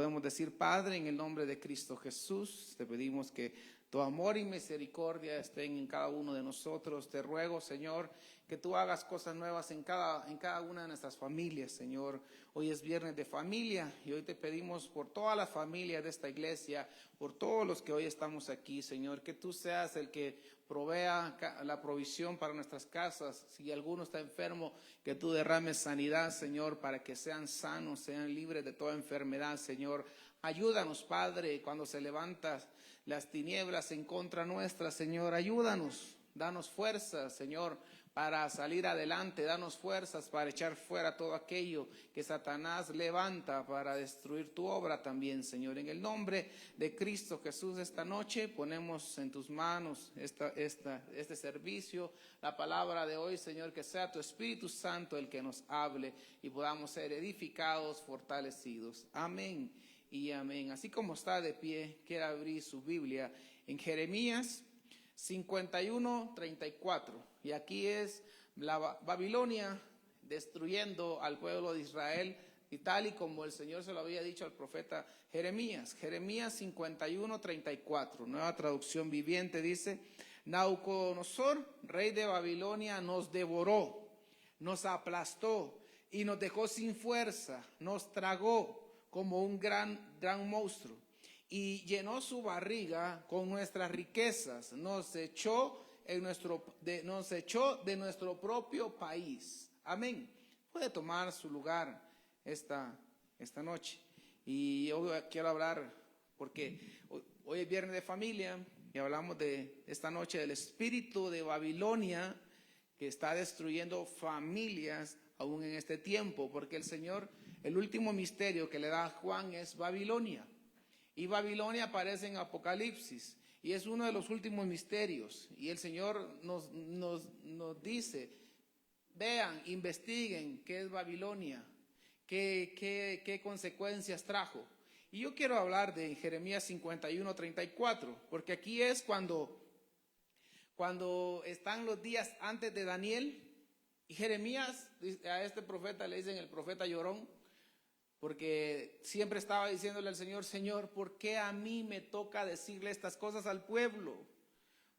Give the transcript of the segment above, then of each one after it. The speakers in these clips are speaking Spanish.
podemos decir: Padre, en el nombre de Cristo Jesús, te pedimos que tu amor y misericordia estén en cada uno de nosotros. Te ruego, Señor, que tú hagas cosas nuevas en cada una de nuestras familias, Señor. Hoy es viernes de familia y hoy te pedimos por todas las familias de esta iglesia, por todos los que hoy estamos aquí, Señor, que tú seas el que provea la provisión para nuestras casas. Si alguno está enfermo, que tú derrames sanidad, Señor, para que sean sanos, sean libres de toda enfermedad, Señor. Ayúdanos, Padre, cuando se levantan las tinieblas en contra nuestra, Señor. Ayúdanos, danos fuerzas, Señor, para salir adelante. Danos fuerzas para echar fuera todo aquello que Satanás levanta para destruir tu obra también, Señor. En el nombre de Cristo Jesús, esta noche ponemos en tus manos este servicio, la palabra de hoy, Señor, que sea tu Espíritu Santo el que nos hable y podamos ser edificados, fortalecidos. Amén y amén. Así como está de pie, quiero abrir su Biblia en Jeremías 51:34. Y aquí es la Babilonia destruyendo al pueblo de Israel, y tal y como el Señor se lo había dicho al profeta Jeremías. Jeremías 51:34, nueva traducción viviente, dice: Nabucodonosor, rey de Babilonia, nos devoró, nos aplastó y nos dejó sin fuerza, nos tragó como un gran monstruo, y llenó su barriga con nuestras riquezas, nos echó de nuestro propio país. Amén. Puede tomar su lugar esta noche. Y yo quiero hablar, porque hoy es viernes de familia, y hablamos de esta noche del espíritu de Babilonia que está destruyendo familias aún en este tiempo, porque el Señor, el último misterio que le da a Juan es Babilonia. Y Babilonia aparece en Apocalipsis y es uno de los últimos misterios. Y el Señor nos dice: vean, investiguen qué es Babilonia, qué consecuencias trajo. Y yo quiero hablar de Jeremías 51:34, porque aquí es cuando están los días antes de Daniel. Y Jeremías, a este profeta le dicen el profeta llorón, porque siempre estaba diciéndole al Señor: Señor, ¿por qué a mí me toca decirle estas cosas al pueblo?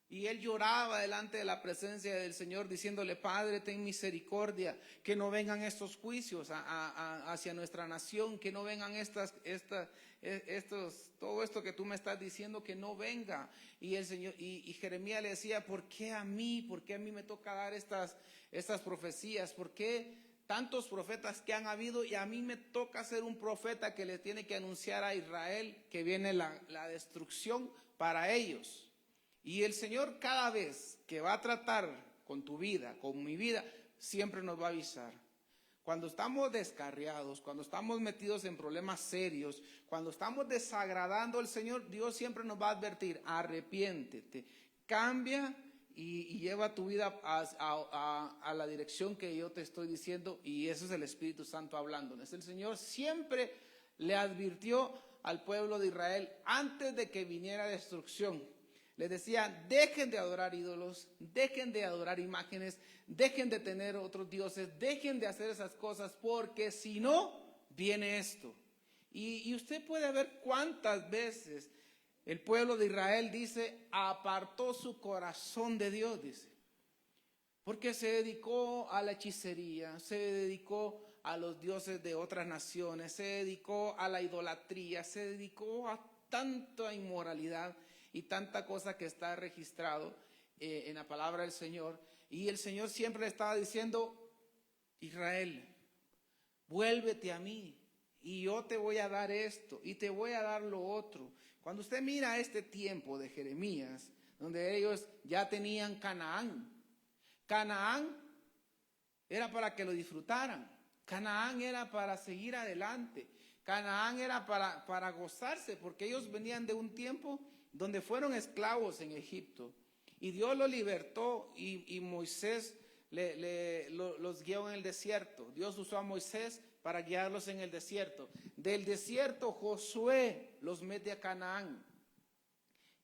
Y él lloraba delante de la presencia del Señor diciéndole: Padre, ten misericordia, que no vengan estos juicios hacia nuestra nación, que no vengan todo esto que tú me estás diciendo, que no venga. Y el Señor, y Jeremías le decía: ¿por qué a mí? ¿Por qué a mí me toca dar estas profecías? ¿Por qué tantos profetas que han habido y a mí me toca ser un profeta que le tiene que anunciar a Israel que viene la destrucción para ellos? Y el Señor, cada vez que va a tratar con tu vida, con mi vida, siempre nos va a avisar. Cuando estamos descarriados, cuando estamos metidos en problemas serios, cuando estamos desagradando al Señor, Dios siempre nos va a advertir: arrepiéntete, cambia y lleva tu vida a la dirección que yo te estoy diciendo. Y eso es el Espíritu Santo hablándonos. El Señor siempre le advirtió al pueblo de Israel antes de que viniera destrucción. Les decía: dejen de adorar ídolos, dejen de adorar imágenes, dejen de tener otros dioses, dejen de hacer esas cosas, porque si no, viene esto. Y usted puede ver cuántas veces el pueblo de Israel, dice, apartó su corazón de Dios, dice, porque se dedicó a la hechicería, se dedicó a los dioses de otras naciones, se dedicó a la idolatría, se dedicó a tanta inmoralidad y tanta cosa que está registrado en la palabra del Señor. Y el Señor siempre le estaba diciendo: Israel, vuélvete a mí y yo te voy a dar esto y te voy a dar lo otro. Cuando usted mira este tiempo de Jeremías, donde ellos ya tenían Canaán era para que lo disfrutaran. Canaán era para seguir adelante. Canaán era para gozarse, porque ellos venían de un tiempo donde fueron esclavos en Egipto. Y Dios los libertó y Moisés los guió en el desierto. Dios usó a Moisés para guiarlos en el desierto. Del desierto Josué los mete a Canaán.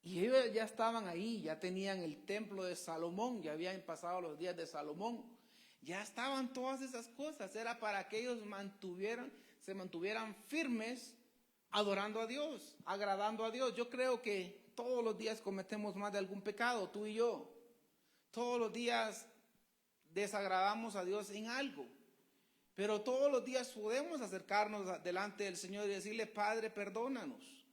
Y ellos ya estaban ahí, ya tenían el templo de Salomón, ya habían pasado los días de Salomón. Ya estaban todas esas cosas. Era para que ellos se mantuvieran firmes adorando a Dios, agradando a Dios. Yo creo que todos los días cometemos más de algún pecado, tú y yo. Todos los días desagradamos a Dios en algo. Pero todos los días podemos acercarnos delante del Señor y decirle: Padre, perdónanos.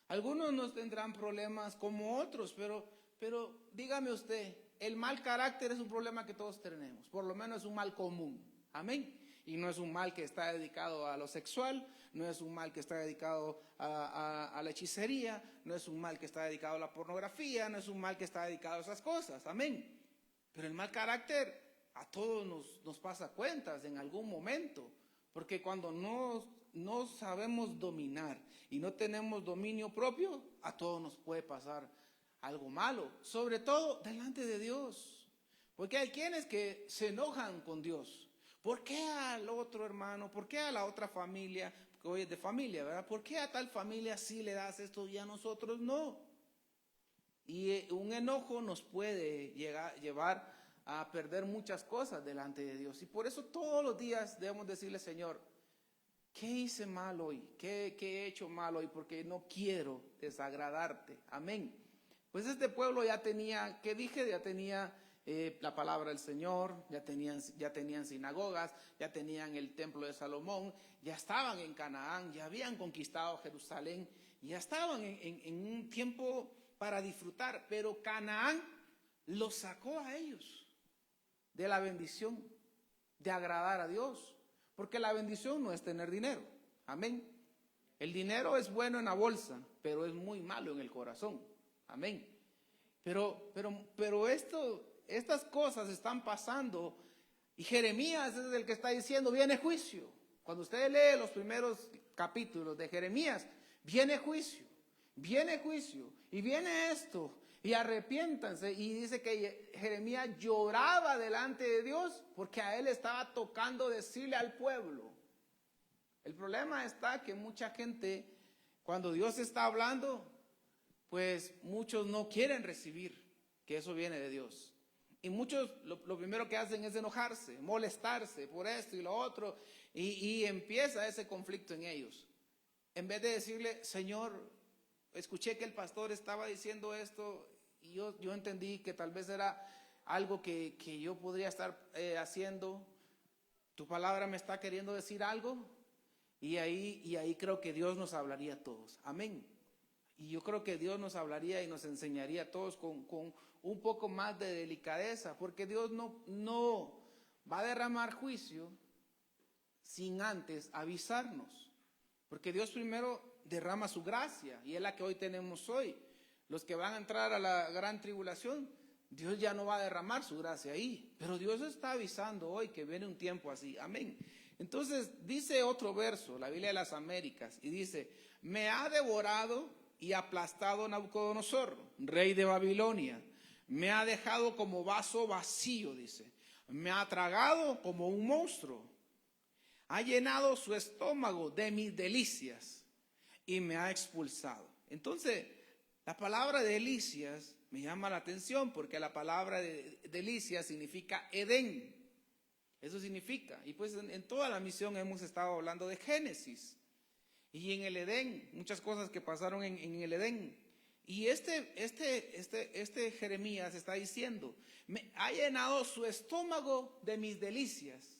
Algunos nos tendrán problemas como otros, pero dígame usted, el mal carácter es un problema que todos tenemos, por lo menos es un mal común, amén. Y no es un mal que está dedicado a lo sexual, no es un mal que está dedicado a la hechicería, no es un mal que está dedicado a la pornografía, no es un mal que está dedicado a esas cosas, amén. Pero el mal carácter a todos nos pasa cuentas en algún momento, porque cuando no sabemos dominar y no tenemos dominio propio, a todos nos puede pasar algo malo, sobre todo delante de Dios, porque hay quienes que se enojan con Dios. ¿Por qué al otro hermano? ¿Por qué a la otra familia? Porque hoy es de familia, ¿verdad? ¿Por qué a tal familia sí le das esto y a nosotros no? Y un enojo nos puede llevar a perder muchas cosas delante de Dios. Y por eso todos los días debemos decirle: Señor, ¿qué hice mal hoy? ¿Qué he hecho mal hoy? Porque no quiero desagradarte. Amén. Pues este pueblo ya tenía, ¿qué dije? Ya tenía la palabra del Señor, ya tenían sinagogas, ya tenían el templo de Salomón, ya estaban en Canaán, ya habían conquistado Jerusalén, ya estaban en un tiempo para disfrutar, pero Canaán los sacó a ellos de la bendición, de agradar a Dios, porque la bendición no es tener dinero, amén. El dinero es bueno en la bolsa, pero es muy malo en el corazón, amén. Pero estas cosas están pasando y Jeremías es el que está diciendo: viene juicio. Cuando usted lee los primeros capítulos de Jeremías, viene juicio y viene esto. Y arrepiéntanse. Y dice que Jeremías lloraba delante de Dios porque a él estaba tocando decirle al pueblo. El problema está que mucha gente, cuando Dios está hablando, pues muchos no quieren recibir que eso viene de Dios. Y muchos lo primero que hacen es enojarse, molestarse por esto y lo otro. Y empieza ese conflicto en ellos. En vez de decirle: Señor, escuché que el pastor estaba diciendo esto y yo entendí que tal vez era algo que yo podría estar haciendo. Tu palabra me está queriendo decir algo. Y ahí creo que Dios nos hablaría a todos. Amén. Y yo creo que Dios nos hablaría y nos enseñaría a todos con un poco más de delicadeza, porque Dios no va a derramar juicio sin antes avisarnos. Porque Dios primero derrama su gracia y es la que hoy tenemos hoy. Los que van a entrar a la gran tribulación, Dios ya no va a derramar su gracia ahí, pero Dios está avisando hoy que viene un tiempo así, amén. Entonces dice otro verso, la Biblia de las Américas, y dice: me ha devorado y aplastado Nabucodonosor, rey de Babilonia, me ha dejado como vaso vacío, dice, me ha tragado como un monstruo, ha llenado su estómago de mis delicias y me ha expulsado. Entonces, la palabra delicias me llama la atención porque la palabra de delicias significa Edén. Eso significa. Y pues en toda la misión hemos estado hablando de Génesis. Y en el Edén, muchas cosas que pasaron en el Edén. Y este Jeremías está diciendo: me ha llenado su estómago de mis delicias.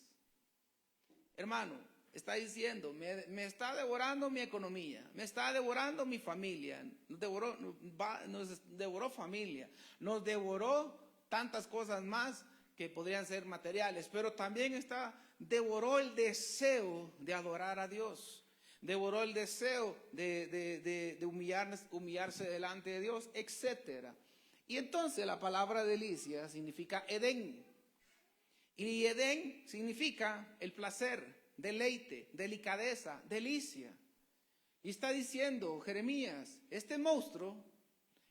Hermano, está diciendo: me está devorando mi economía, me está devorando mi familia, nos devoró familia, nos devoró tantas cosas más que podrían ser materiales, pero también devoró el deseo de adorar a Dios, devoró el deseo de humillarse delante de Dios, etc. Y entonces la palabra delicia significa Edén. Y Edén significa el placer, deleite, delicadeza, delicia. Y está diciendo Jeremías: este monstruo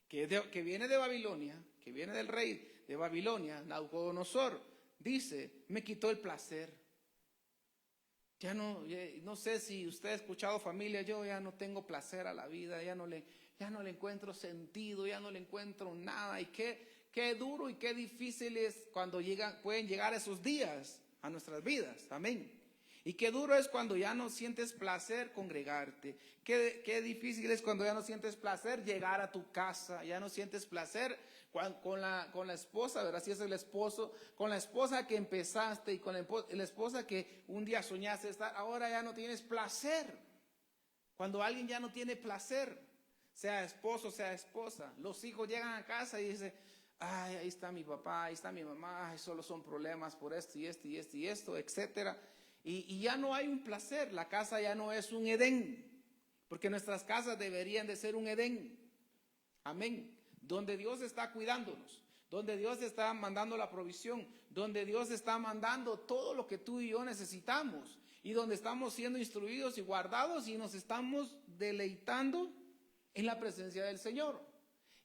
que viene de Babilonia, que viene del rey de Babilonia, Nabucodonosor, dice: me quitó el placer. Ya no sé si usted ha escuchado, familia, yo ya no tengo placer a la vida, ya no le encuentro sentido, ya no le encuentro nada. Y qué duro y qué difícil es cuando pueden llegar esos días a nuestras vidas, amén. Y qué duro es cuando ya no sientes placer congregarte. Qué difícil es cuando ya no sientes placer llegar a tu casa. Ya no sientes placer con la esposa, ¿verdad? Si es el esposo, con la esposa que empezaste y con la esposa que un día soñaste estar. Ahora ya no tienes placer. Cuando alguien ya no tiene placer, sea esposo, sea esposa. Los hijos llegan a casa y dicen, ay, ahí está mi papá, ahí está mi mamá, ay, solo son problemas por esto y esto y esto y esto, etcétera. Y ya no hay un placer, la casa ya no es un Edén, porque nuestras casas deberían de ser un Edén, amén, donde Dios está cuidándonos, donde Dios está mandando la provisión, donde Dios está mandando todo lo que tú y yo necesitamos, y donde estamos siendo instruidos y guardados y nos estamos deleitando en la presencia del Señor,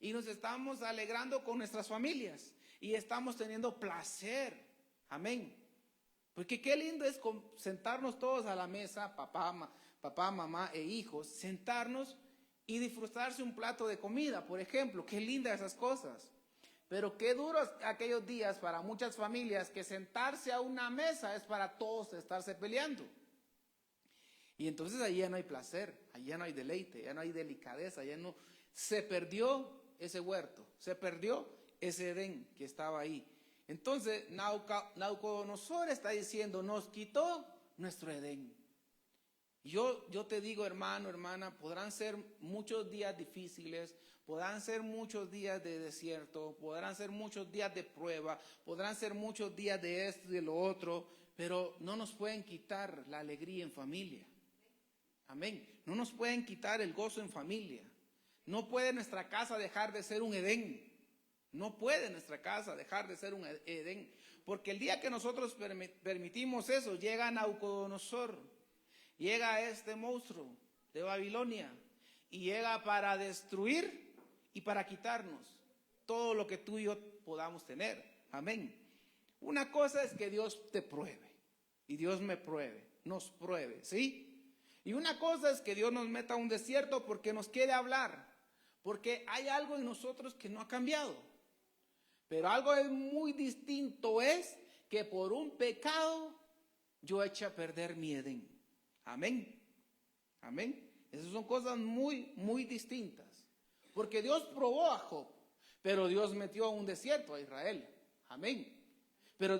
y nos estamos alegrando con nuestras familias, y estamos teniendo placer, amén. Porque qué lindo es sentarnos todos a la mesa, papá, mamá e hijos, sentarnos y disfrutarse un plato de comida, por ejemplo. Qué lindas esas cosas. Pero qué duros aquellos días para muchas familias que sentarse a una mesa es para todos estarse peleando. Y entonces ahí ya no hay placer, ahí ya no hay deleite, ya no hay delicadeza, ya no. Se perdió ese huerto, se perdió ese Edén que estaba ahí. Entonces Nabucodonosor está diciendo, nos quitó nuestro Edén. Yo te digo, hermano, hermana, podrán ser muchos días difíciles, podrán ser muchos días de desierto, podrán ser muchos días de prueba, podrán ser muchos días de esto y de lo otro, pero no nos pueden quitar la alegría en familia. Amén. No nos pueden quitar el gozo en familia. No puede nuestra casa dejar de ser un Edén. No puede nuestra casa dejar de ser un Edén, porque el día que nosotros permitimos eso, llega Nabucodonosor, llega este monstruo de Babilonia, y llega para destruir y para quitarnos todo lo que tú y yo podamos tener. Amén. Una cosa es que Dios te pruebe, y Dios me pruebe, nos pruebe, ¿sí? Y una cosa es que Dios nos meta a un desierto porque nos quiere hablar, porque hay algo en nosotros que no ha cambiado. Pero algo es muy distinto es que por un pecado yo eché a perder mi Edén. Amén. Amén. Esas son cosas muy, muy distintas. Porque Dios probó a Job, pero Dios metió a un desierto a Israel. Amén. Pero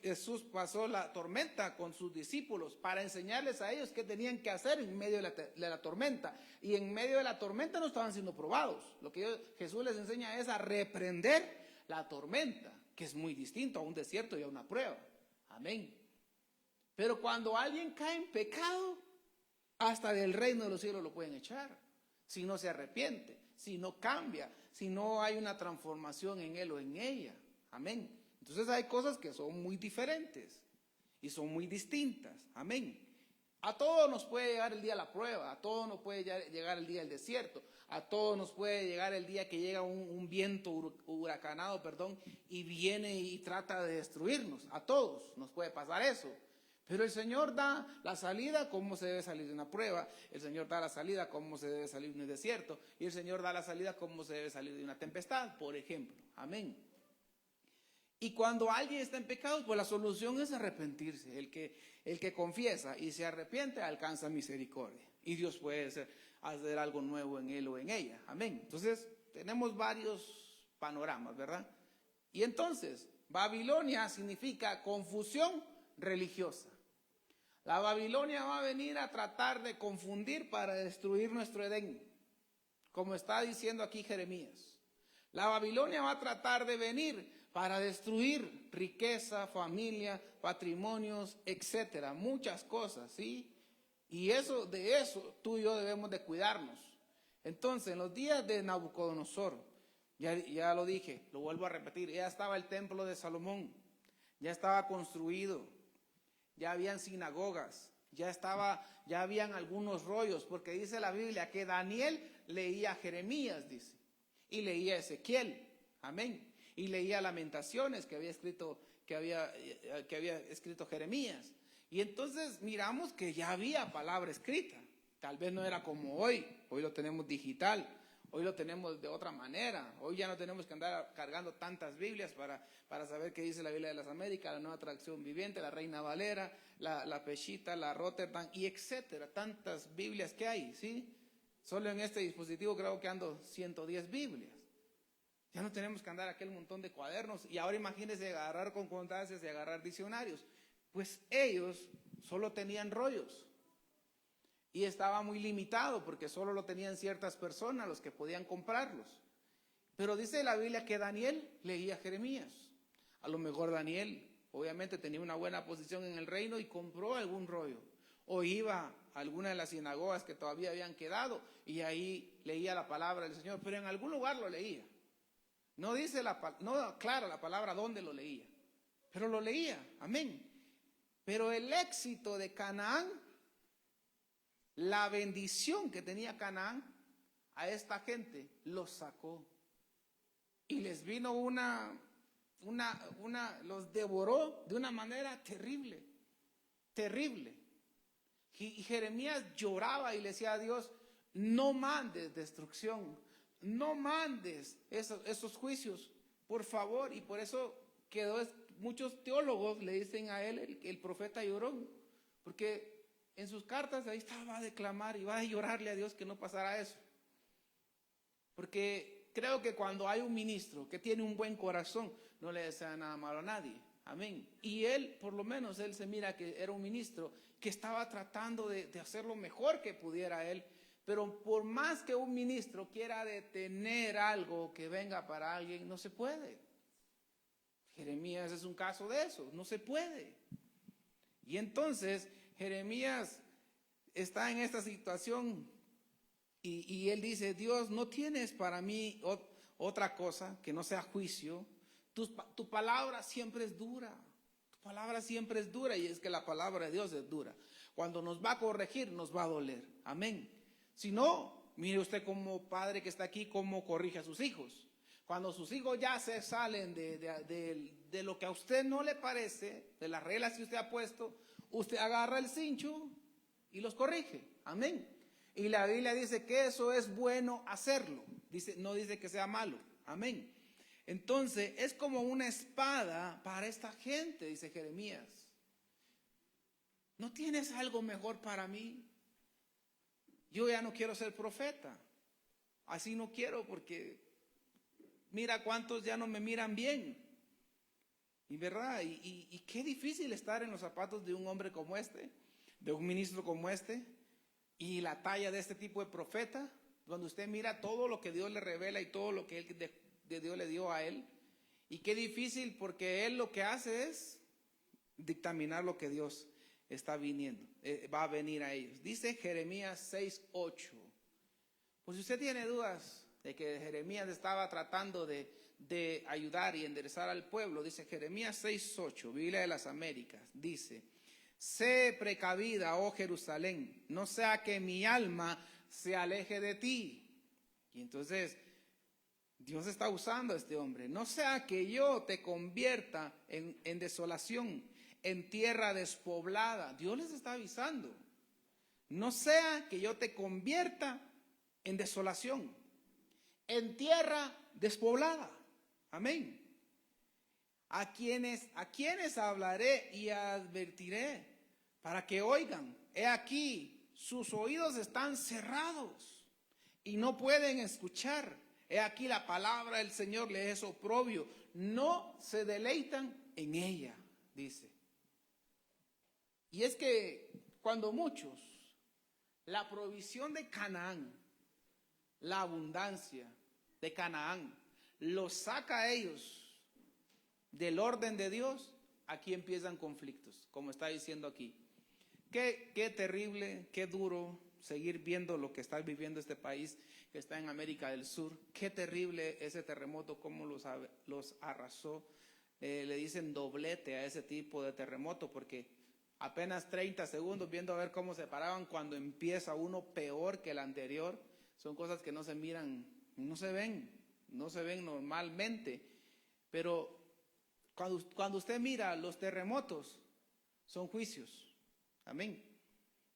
Jesús pasó la tormenta con sus discípulos para enseñarles a ellos qué tenían que hacer en medio de la tormenta. Y en medio de la tormenta no estaban siendo probados. Lo que Jesús les enseña es a reprender la tormenta, que es muy distinto a un desierto y a una prueba. Amén. Pero cuando alguien cae en pecado, hasta del reino de los cielos lo pueden echar, si no se arrepiente, si no cambia, si no hay una transformación en él o en ella. Amén. Entonces hay cosas que son muy diferentes y son muy distintas. Amén. A todos nos puede llegar el día de la prueba, a todos nos puede llegar el día del desierto, a todos nos puede llegar el día que llega un viento huracanado, y viene y trata de destruirnos. A todos nos puede pasar eso. Pero el Señor da la salida como se debe salir de una prueba, el Señor da la salida como se debe salir de un desierto, y el Señor da la salida como se debe salir de una tempestad, por ejemplo. Amén. Y cuando alguien está en pecado, pues la solución es arrepentirse. El que confiesa y se arrepiente alcanza misericordia. Y Dios puede hacer algo nuevo en él o en ella. Amén. Entonces, tenemos varios panoramas, ¿verdad? Y entonces, Babilonia significa confusión religiosa. La Babilonia va a venir a tratar de confundir para destruir nuestro Edén, como está diciendo aquí Jeremías. La Babilonia va a tratar de venir para destruir riqueza, familia, patrimonios, etcétera, muchas cosas, ¿sí? Y de eso tú y yo debemos de cuidarnos. Entonces, en los días de Nabucodonosor, ya lo dije, lo vuelvo a repetir, ya estaba el templo de Salomón, ya estaba construido, ya habían sinagogas, ya habían algunos rollos, porque dice la Biblia que Daniel leía a Jeremías, dice, y leía a Ezequiel, amén. Y leía Lamentaciones que había escrito Jeremías. Y entonces miramos que ya había palabra escrita. Tal vez no era como hoy lo tenemos digital. Hoy lo tenemos de otra manera. Hoy ya no tenemos que andar cargando tantas Biblias para saber qué dice la Biblia de las Américas, la Nueva Traducción Viviente, la Reina Valera, la Peshitta, la Rotterdam, y etcétera. Tantas Biblias que hay, ¿sí? Solo en este dispositivo creo que ando 110 Biblias. Ya no tenemos que andar aquel montón de cuadernos. Y ahora imagínense agarrar concordancias y agarrar diccionarios. Pues ellos solo tenían rollos. Y estaba muy limitado porque solo lo tenían ciertas personas los que podían comprarlos. Pero dice la Biblia que Daniel leía Jeremías. A lo mejor Daniel obviamente tenía una buena posición en el reino y compró algún rollo. O iba a alguna de las sinagogas que todavía habían quedado y ahí leía la palabra del Señor. Pero en algún lugar lo leía. No dice no aclara la palabra dónde lo leía. Pero lo leía. Amén. Pero el éxito de Canaán, la bendición que tenía Canaán a esta gente, los sacó. Y les vino los devoró de una manera terrible, terrible. Y Jeremías lloraba y le decía a Dios, no mandes destrucción, no mandes esos juicios, por favor. Y por eso muchos teólogos le dicen a él el profeta llorón, porque en sus cartas ahí estaba a declamar y va a llorarle a Dios que no pasara eso. Porque creo que cuando hay un ministro que tiene un buen corazón, no le desea nada malo a nadie. Amén. Y él, por lo menos, él se mira que era un ministro que estaba tratando de hacer lo mejor que pudiera él. Pero por más que un ministro quiera detener algo que venga para alguien, no se puede. Jeremías es un caso de eso, no se puede. Y entonces Jeremías está en esta situación y él dice, Dios, no tienes para mí otra cosa que no sea juicio. Tu palabra siempre es dura. Tu palabra siempre es dura y es que la palabra de Dios es dura. Cuando nos va a corregir, nos va a doler. Amén. Si no, mire usted como padre que está aquí, cómo corrige a sus hijos. Cuando sus hijos ya se salen de lo que a usted no le parece, de las reglas que usted ha puesto, usted agarra el cincho y los corrige. Amén. Y la Biblia dice que eso es bueno hacerlo. No dice que sea malo. Amén. Entonces es como una espada para esta gente, dice Jeremías. ¿No tienes algo mejor para mí? Yo ya no quiero ser profeta. Así no quiero porque mira cuántos ya no me miran bien. Y verdad, y qué difícil estar en los zapatos de un hombre como este, de un ministro como este, y la talla de este tipo de profeta, cuando usted mira todo lo que Dios le revela y todo lo que Dios le dio a él. Y qué difícil porque él lo que hace es dictaminar lo que Dios está viniendo, va a venir a ellos. Dice Jeremías 6:8. Pues si usted tiene dudas de que Jeremías estaba tratando de ayudar y enderezar al pueblo, dice Jeremías 6:8, Biblia de las Américas, dice, sé precavida, oh Jerusalén, no sea que mi alma se aleje de ti. Y entonces Dios está usando a este hombre. No sea que yo te convierta en desolación, en tierra despoblada. Dios les está avisando. No sea que yo te convierta en desolación, en tierra despoblada. Amén. A quienes hablaré y advertiré para que oigan. He aquí, sus oídos están cerrados y no pueden escuchar. He aquí la palabra del Señor les es oprobio. No se deleitan en ella, dice. Y es que cuando muchos, la provisión de Canaán, la abundancia de Canaán, los saca a ellos del orden de Dios, aquí empiezan conflictos, como está diciendo aquí. Qué terrible, qué duro seguir viendo lo que está viviendo este país que está en América del Sur. Qué terrible ese terremoto, cómo los arrasó. Le dicen doblete a ese tipo de terremoto porque apenas 30 segundos viendo a ver cómo se paraban cuando empieza uno peor que el anterior. Son cosas que no se miran, no se ven normalmente. Pero cuando usted mira los terremotos, son juicios. Amén.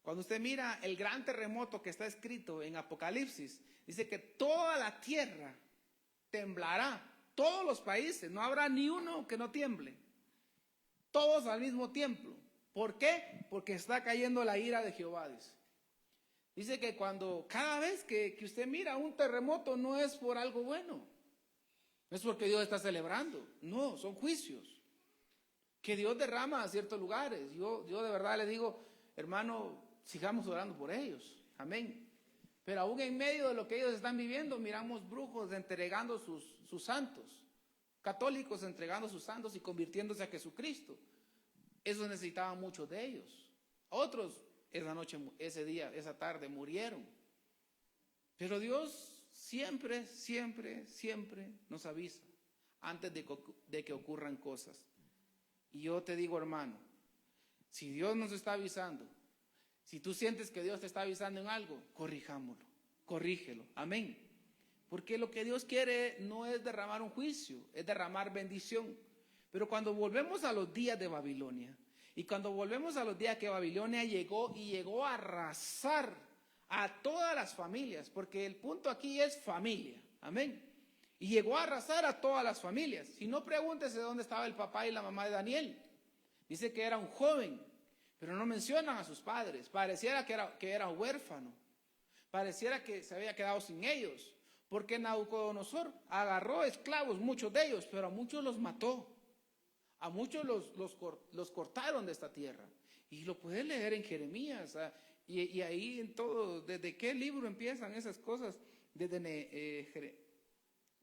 Cuando usted mira el gran terremoto que está escrito en Apocalipsis, dice que toda la tierra temblará, todos los países, no habrá ni uno que no tiemble, todos al mismo tiempo. ¿Por qué? Porque está cayendo la ira de Jehová, dice. Dice que cada vez que usted mira un terremoto no es por algo bueno, no es porque Dios está celebrando, no, son juicios que Dios derrama a ciertos lugares. Yo de verdad le digo, hermano, sigamos orando por ellos, amén. Pero aún en medio de lo que ellos están viviendo, miramos brujos entregando sus santos, católicos entregando sus santos y convirtiéndose a Jesucristo. Eso necesitaban muchos de ellos. Otros esa noche, ese día, esa tarde murieron. Pero Dios siempre, siempre, siempre nos avisa antes de que ocurran cosas. Y yo te digo, hermano, si Dios nos está avisando, si tú sientes que Dios te está avisando en algo, corrijámoslo, corrígelo, amén. Porque lo que Dios quiere no es derramar un juicio, es derramar bendición. Pero cuando volvemos a los días de Babilonia, y cuando volvemos a los días que Babilonia llegó a arrasar a todas las familias, porque el punto aquí es familia, amén. Y llegó a arrasar a todas las familias. Si no, pregúntese dónde estaba el papá y la mamá de Daniel. Dice que era un joven, pero no mencionan a sus padres. Pareciera que era huérfano, pareciera que se había quedado sin ellos, porque Nabucodonosor agarró esclavos, muchos de ellos, pero a muchos los mató. A muchos los cortaron de esta tierra. Y lo puedes leer en Jeremías. Y ahí en todo, ¿desde qué libro empiezan esas cosas?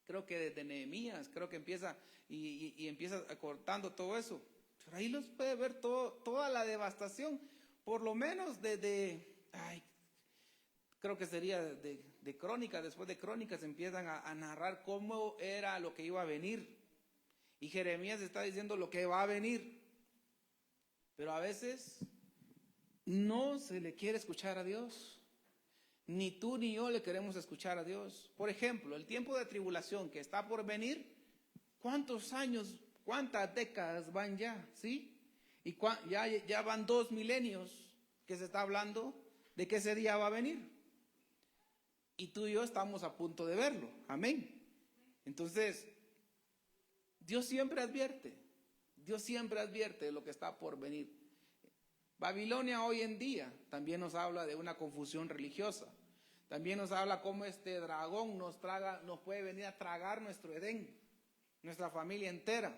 Creo que desde Nehemías, creo que empieza y empieza cortando todo eso. Pero ahí los puede ver toda la devastación, por lo menos creo que sería de Crónicas. Después de Crónicas empiezan a narrar cómo era lo que iba a venir. Y Jeremías está diciendo lo que va a venir. Pero a veces no se le quiere escuchar a Dios. Ni tú ni yo le queremos escuchar a Dios. Por ejemplo, el tiempo de tribulación que está por venir, ¿cuántos años, cuántas décadas van ya? ¿Sí? Y ya van 2 milenios que se está hablando de que ese día va a venir. Y tú y yo estamos a punto de verlo. Amén. Entonces, Dios siempre advierte de lo que está por venir. Babilonia hoy en día también nos habla de una confusión religiosa. También nos habla cómo este dragón nos puede venir a tragar nuestro Edén, nuestra familia entera.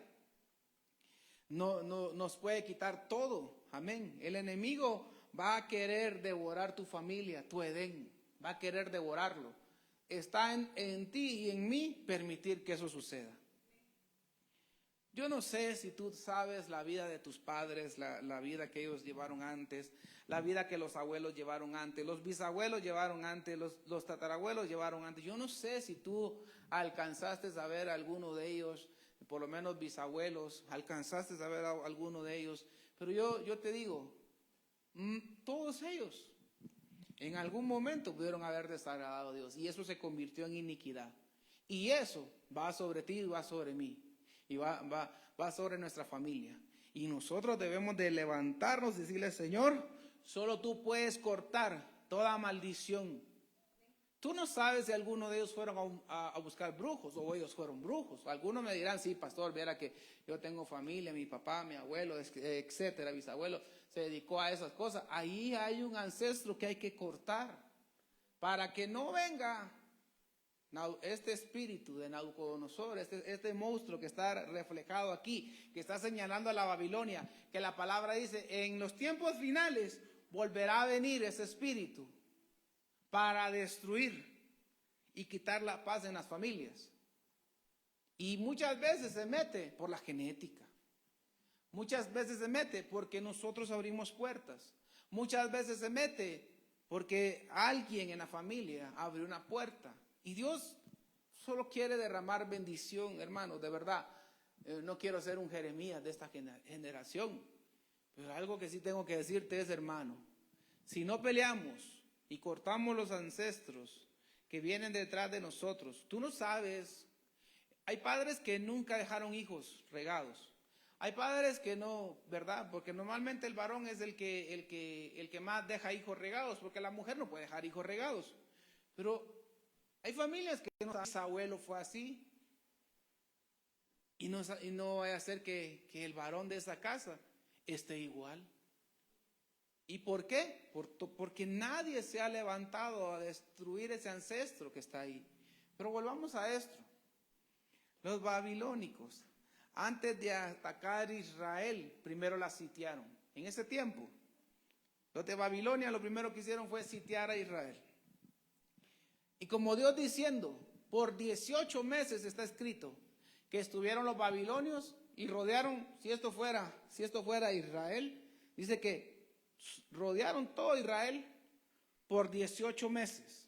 Nos puede quitar todo, amén. El enemigo va a querer devorar tu familia, tu Edén, va a querer devorarlo. Está en ti y en mí permitir que eso suceda. Yo no sé si tú sabes la vida de tus padres, la vida que ellos llevaron antes, la vida que los abuelos llevaron antes, los bisabuelos llevaron antes, los tatarabuelos llevaron antes. Yo no sé si tú alcanzaste a ver a alguno de ellos, por lo menos bisabuelos, alcanzaste a ver a alguno de ellos. Pero yo te digo, todos ellos en algún momento pudieron haber desagradado a Dios y eso se convirtió en iniquidad. Y eso va sobre ti y va sobre mí. Y va sobre nuestra familia. Y nosotros debemos de levantarnos y decirle, Señor, solo tú puedes cortar toda maldición. Tú no sabes si alguno de ellos fueron a buscar brujos o ellos fueron brujos. Algunos me dirán, sí, pastor, viera que yo tengo familia, mi papá, mi abuelo, etcétera, bisabuelo, se dedicó a esas cosas. Ahí hay un ancestro que hay que cortar para que no venga este espíritu de Nabucodonosor, este monstruo que está reflejado aquí, que está señalando a la Babilonia, que la palabra dice, en los tiempos finales volverá a venir ese espíritu para destruir y quitar la paz en las familias. Y muchas veces se mete por la genética, muchas veces se mete porque nosotros abrimos puertas, muchas veces se mete porque alguien en la familia abrió una puerta. Y Dios solo quiere derramar bendición, hermanos, de verdad. No quiero ser un Jeremías de esta generación, pero algo que sí tengo que decirte es, hermano, si no peleamos y cortamos los ancestros que vienen detrás de nosotros, tú no sabes, hay padres que nunca dejaron hijos regados, Hay padres que no, ¿verdad? Porque normalmente el varón es el que más deja hijos regados, porque la mujer no puede dejar hijos regados. Pero hay familias que no, su abuelo fue así, y no vaya a ser que el varón de esa casa esté igual. ¿Y por qué? Porque nadie se ha levantado a destruir ese ancestro que está ahí. Pero volvamos a esto. Los babilónicos, antes de atacar Israel, primero la sitiaron. En ese tiempo, los de Babilonia lo primero que hicieron fue sitiar a Israel. Y como Dios diciendo, por 18 meses está escrito que estuvieron los babilonios y rodearon, si esto fuera Israel, dice que rodearon todo Israel por 18 meses.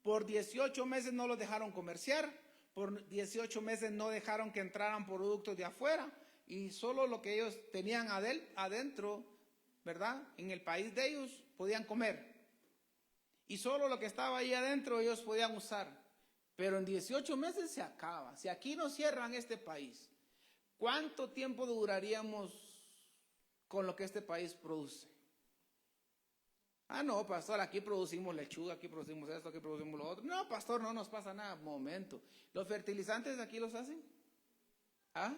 Por 18 meses no los dejaron comerciar, por 18 meses no dejaron que entraran productos de afuera, y solo lo que ellos tenían adentro, ¿verdad? En el país de ellos podían comer. Y solo lo que estaba ahí adentro ellos podían usar. Pero en 18 meses se acaba. Si aquí no cierran este país, ¿cuánto tiempo duraríamos con lo que este país produce? Ah, no, pastor, aquí producimos lechuga, aquí producimos esto, aquí producimos lo otro. No, pastor, no nos pasa nada. Momento. ¿Los fertilizantes aquí los hacen? ¿Ah?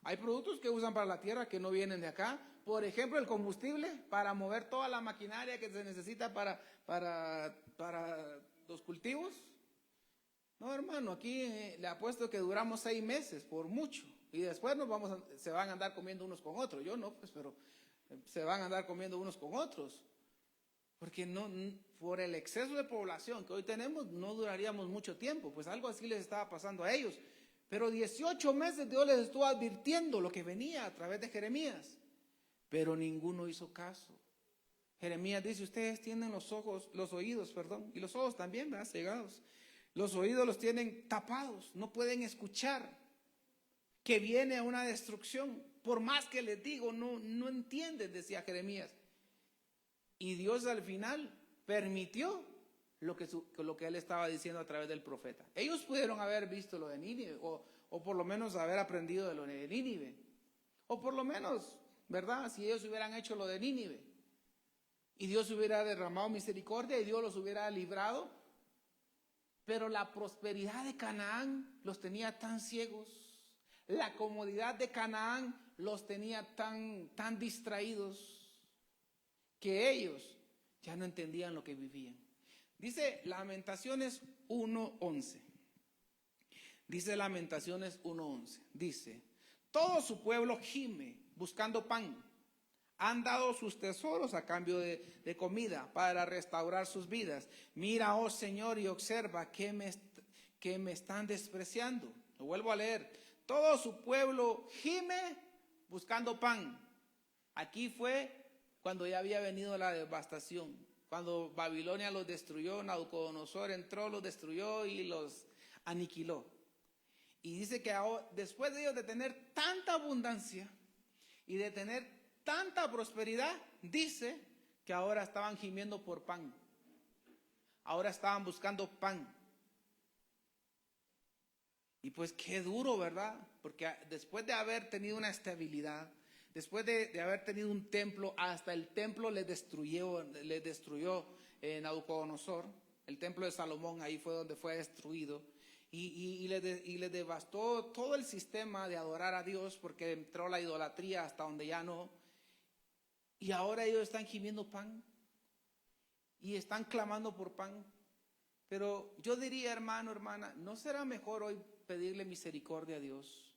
Hay productos que usan para la tierra que no vienen de acá. Por ejemplo, el combustible para mover toda la maquinaria que se necesita para los cultivos. No, hermano, aquí le apuesto que duramos 6 meses, por mucho. Y después se van a andar comiendo unos con otros. Yo no, pues, pero se van a andar comiendo unos con otros. Porque no, por el exceso de población que hoy tenemos, no duraríamos mucho tiempo. Pues algo así les estaba pasando a ellos. Pero 18 meses Dios les estuvo advirtiendo lo que venía a través de Jeremías. Pero ninguno hizo caso. Jeremías dice, ustedes tienen los oídos, y los ojos también, ¿verdad? Cegados. Los oídos los tienen tapados, no pueden escuchar que viene una destrucción. Por más que les digo, no entienden, decía Jeremías. Y Dios al final permitió lo que él estaba diciendo a través del profeta. Ellos pudieron haber visto lo de Nínive, o por lo menos haber aprendido de lo de Nínive. O por lo menos, ¿verdad? Si ellos hubieran hecho lo de Nínive, y Dios hubiera derramado misericordia y Dios los hubiera librado. Pero la prosperidad de Canaán los tenía tan ciegos. La comodidad de Canaán los tenía tan distraídos que ellos ya no entendían lo que vivían. Dice Lamentaciones 1:11. Dice, todo su pueblo gime buscando pan. Han dado sus tesoros a cambio de comida para restaurar sus vidas. Mira, oh Señor, y observa que me están despreciando. Lo vuelvo a leer. Todo su pueblo gime buscando pan. Aquí fue cuando ya había venido la devastación. Cuando Babilonia los destruyó, Nabucodonosor entró, los destruyó y los aniquiló. Y dice que ahora, después de ellos de tener tanta abundancia y de tener tanta prosperidad, dice que ahora estaban gimiendo por pan. Ahora estaban buscando pan. Y pues qué duro, ¿verdad? Porque después de haber tenido una estabilidad, después de haber tenido un templo, hasta el templo les destruyó Nabucodonosor. El templo de Salomón, ahí fue donde fue destruido. Y le devastó todo el sistema de adorar a Dios, porque entró la idolatría hasta donde ya no. Y ahora ellos están gimiendo pan y están clamando por pan. Pero yo diría, hermano, hermana, ¿no será mejor hoy pedirle misericordia a Dios?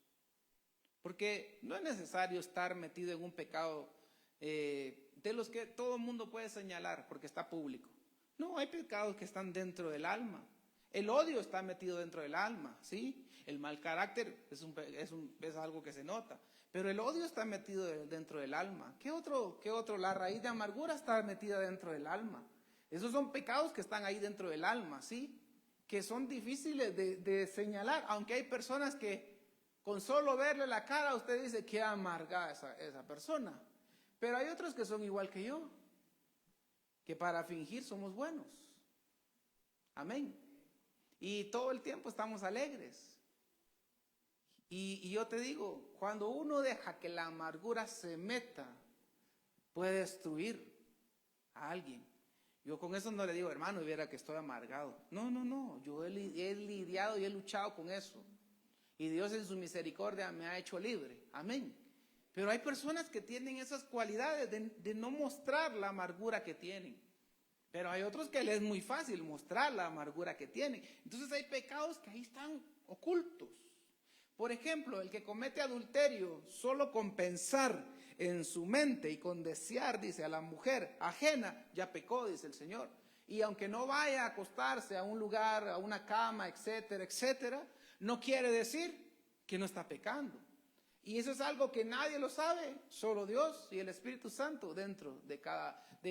Porque no es necesario estar metido en un pecado de los que todo el mundo puede señalar porque está público. No, hay pecados que están dentro del alma. El odio está metido dentro del alma, ¿sí? El mal carácter es algo que se nota. Pero el odio está metido dentro del alma. ¿Qué otro? La raíz de amargura está metida dentro del alma. Esos son pecados que están ahí dentro del alma, ¿sí? Que son difíciles de señalar, aunque hay personas que con solo verle la cara usted dice qué amarga esa persona. Pero hay otros que son igual que yo, que para fingir somos buenos. Amén. Y todo el tiempo estamos alegres. Y yo te digo, cuando uno deja que la amargura se meta, puede destruir a alguien. Yo con eso no le digo, hermano, viera que estoy amargado. No, yo he lidiado y he luchado con eso. Y Dios en su misericordia me ha hecho libre. Amén. Pero hay personas que tienen esas cualidades de no mostrar la amargura que tienen. Pero hay otros que les es muy fácil mostrar la amargura que tienen. Entonces hay pecados que ahí están ocultos. Por ejemplo, el que comete adulterio solo con pensar en su mente y con desear, dice, a la mujer ajena, ya pecó, dice el Señor. Y aunque no vaya a acostarse a un lugar, a una cama, etcétera, etcétera, no quiere decir que no está pecando. Y eso es algo que nadie lo sabe, solo Dios y el Espíritu Santo dentro de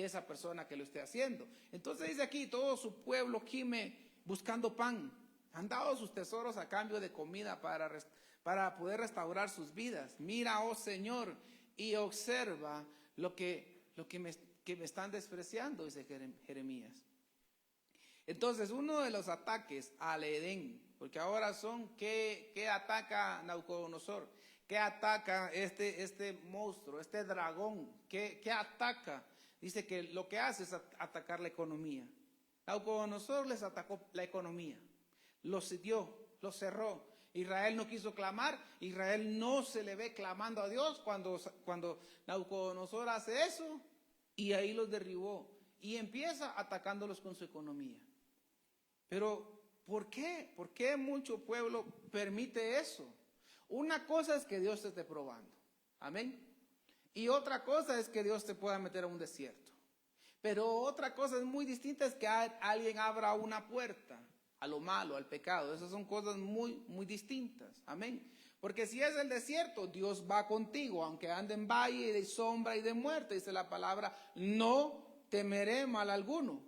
esa persona que lo esté haciendo. Entonces dice aquí, todo su pueblo gime buscando pan. Han dado sus tesoros a cambio de comida para poder restaurar sus vidas. Mira, oh Señor, y observa lo que me están despreciando, dice Jeremías. Entonces, uno de los ataques al Edén, porque ahora son, ¿qué ataca Nabucodonosor? ¿Qué ataca este monstruo, este dragón? ¿Qué ataca? Dice que lo que hace es atacar la economía. Nabucodonosor les atacó la economía, los sitió, los cerró. Israel no quiso clamar, Israel no se le ve clamando a Dios cuando Nabucodonosor hace eso, y ahí los derribó y empieza atacándolos con su economía. Pero ¿por qué? ¿Por qué mucho pueblo permite eso? Una cosa es que Dios te esté probando, amén, y otra cosa es que Dios te pueda meter a un desierto. Pero otra cosa es muy distinta, es que alguien abra una puerta a lo malo, al pecado. Esas son cosas muy, muy distintas. Amén. Porque si es el desierto, Dios va contigo, aunque ande en valle de sombra y de muerte, dice la palabra, no temeré mal alguno,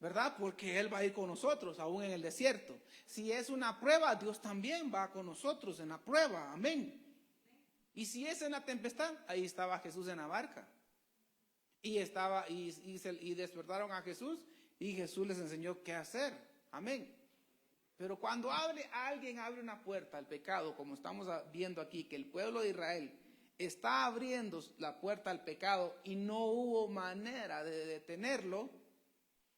¿verdad? Porque Él va a ir con nosotros, aún en el desierto. Si es una prueba, Dios también va con nosotros en la prueba. Amén. Y si es en la tempestad, ahí estaba Jesús en la barca. Y despertaron a Jesús y Jesús les enseñó qué hacer. Amén. Pero cuando alguien abre una puerta al pecado, como estamos viendo aquí, que el pueblo de Israel está abriendo la puerta al pecado y no hubo manera de detenerlo,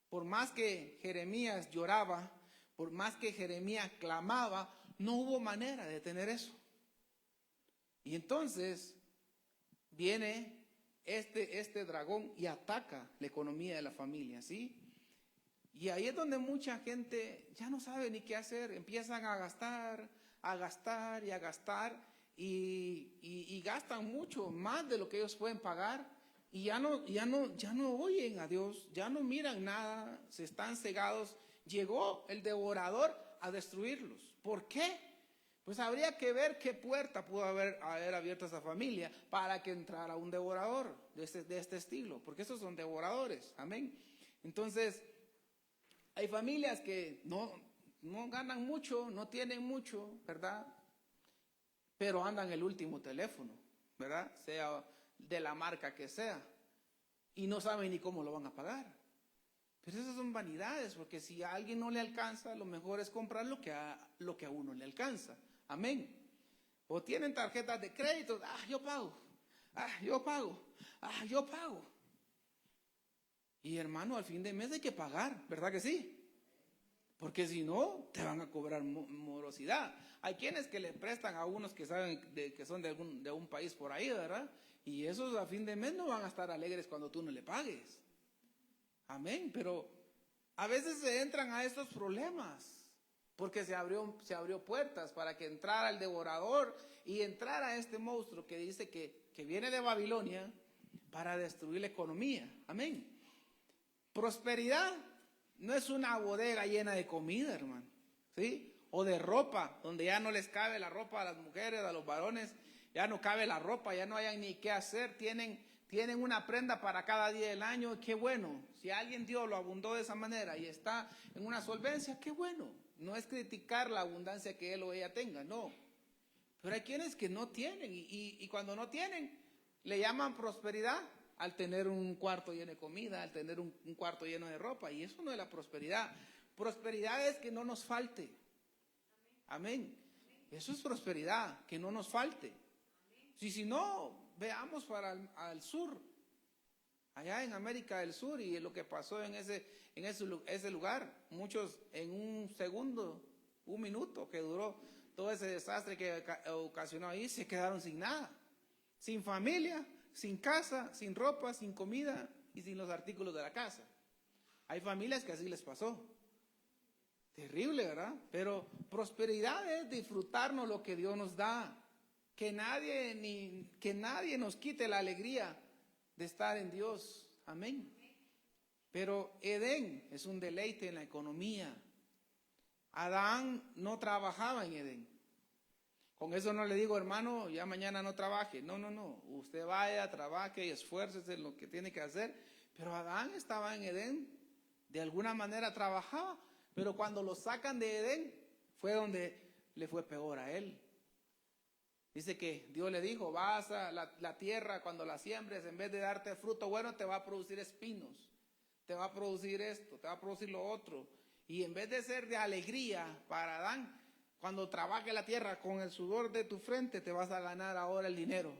por más que Jeremías lloraba, por más que Jeremías clamaba, no hubo manera de detener eso. Y entonces viene este dragón y ataca la economía de la familia, ¿sí? Y ahí es donde mucha gente ya no sabe ni qué hacer, empiezan a gastar y gastan mucho más de lo que ellos pueden pagar y ya no oyen a Dios, ya no miran nada, se están cegados. Llegó el devorador a destruirlos. ¿Por qué? Pues habría que ver qué puerta pudo haber abierto esa familia para que entrara un devorador de este estilo, porque esos son devoradores, amén. Entonces, hay familias que no ganan mucho, no tienen mucho, ¿verdad? Pero andan el último teléfono, ¿verdad? Sea de la marca que sea, y no saben ni cómo lo van a pagar. Pero esas son vanidades, porque si a alguien no le alcanza, lo mejor es comprar lo que a uno le alcanza. Amén. O tienen tarjetas de crédito, yo pago. Y hermano, al fin de mes hay que pagar, ¿verdad que sí? Porque si no, te van a cobrar morosidad. Hay quienes que le prestan a unos que saben que son de un país por ahí, ¿verdad? Y esos a fin de mes no van a estar alegres cuando tú no le pagues. Amén. Pero a veces se entran a estos problemas porque se abrió puertas para que entrara el devorador y entrara este monstruo que dice que viene de Babilonia para destruir la economía. Amén. Prosperidad no es una bodega llena de comida, hermano, ¿sí? O de ropa, donde ya no les cabe la ropa a las mujeres, a los varones, ya no cabe la ropa, ya no hayan ni qué hacer, tienen una prenda para cada día del año, qué bueno. Si alguien Dios lo abundó de esa manera y está en una solvencia, qué bueno. No es criticar la abundancia que él o ella tenga, no. Pero hay quienes que no tienen y cuando no tienen, le llaman prosperidad al tener un cuarto lleno de comida, al tener un cuarto lleno de ropa, y eso no es la prosperidad. Prosperidad es que no nos falte. Amén. Eso es prosperidad, que no nos falte. Si no, veamos para al sur, allá en América del Sur, y lo que pasó en ese lugar. Muchos en un segundo, un minuto que duró todo ese desastre que ocasionó ahí, se quedaron sin nada, sin familia, sin casa, sin ropa, sin comida y sin los artículos de la casa. Hay familias que así les pasó. Terrible, ¿verdad? Pero prosperidad es disfrutarnos lo que Dios nos da. Que nadie nos quite la alegría de estar en Dios. Amén. Pero Edén es un deleite en la economía. Adán no trabajaba en Edén. Con eso no le digo, hermano, ya mañana no trabaje. No. Usted vaya, trabaje y esfuércese en lo que tiene que hacer. Pero Adán estaba en Edén. De alguna manera trabajaba. Pero cuando lo sacan de Edén, fue donde le fue peor a él. Dice que Dios le dijo, vas a la tierra, cuando la siembres, en vez de darte fruto bueno, te va a producir espinos. Te va a producir esto, te va a producir lo otro. Y en vez de ser de alegría para Adán, cuando trabaje la tierra con el sudor de tu frente, te vas a ganar ahora el dinero.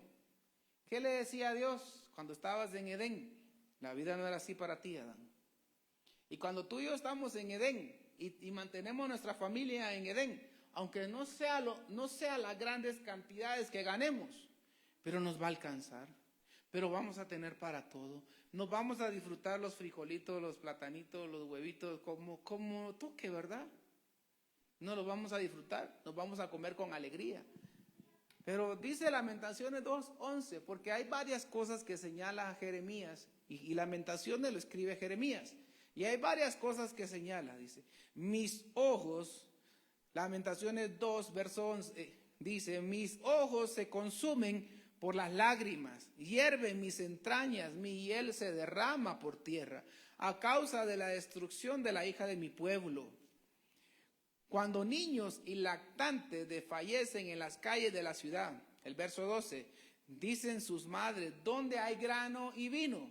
¿Qué le decía a Dios cuando estabas en Edén? La vida no era así para ti, Adán. Y cuando tú y yo estamos en Edén y mantenemos nuestra familia en Edén, aunque no sea las grandes cantidades que ganemos, pero nos va a alcanzar, pero vamos a tener para todo. Nos vamos a disfrutar los frijolitos, los platanitos, los huevitos, como toque, ¿verdad? No los vamos a disfrutar, nos vamos a comer con alegría. Pero dice Lamentaciones 2:11, porque hay varias cosas que señala Jeremías, y Lamentaciones lo escribe Jeremías, y hay varias cosas que señala, dice, mis ojos, Lamentaciones 2, verso 11, dice, mis ojos se consumen por las lágrimas, hierven mis entrañas, mi hiel se derrama por tierra, a causa de la destrucción de la hija de mi pueblo. Cuando niños y lactantes desfallecen en las calles de la ciudad, el verso 12, dicen sus madres, ¿dónde hay grano y vino?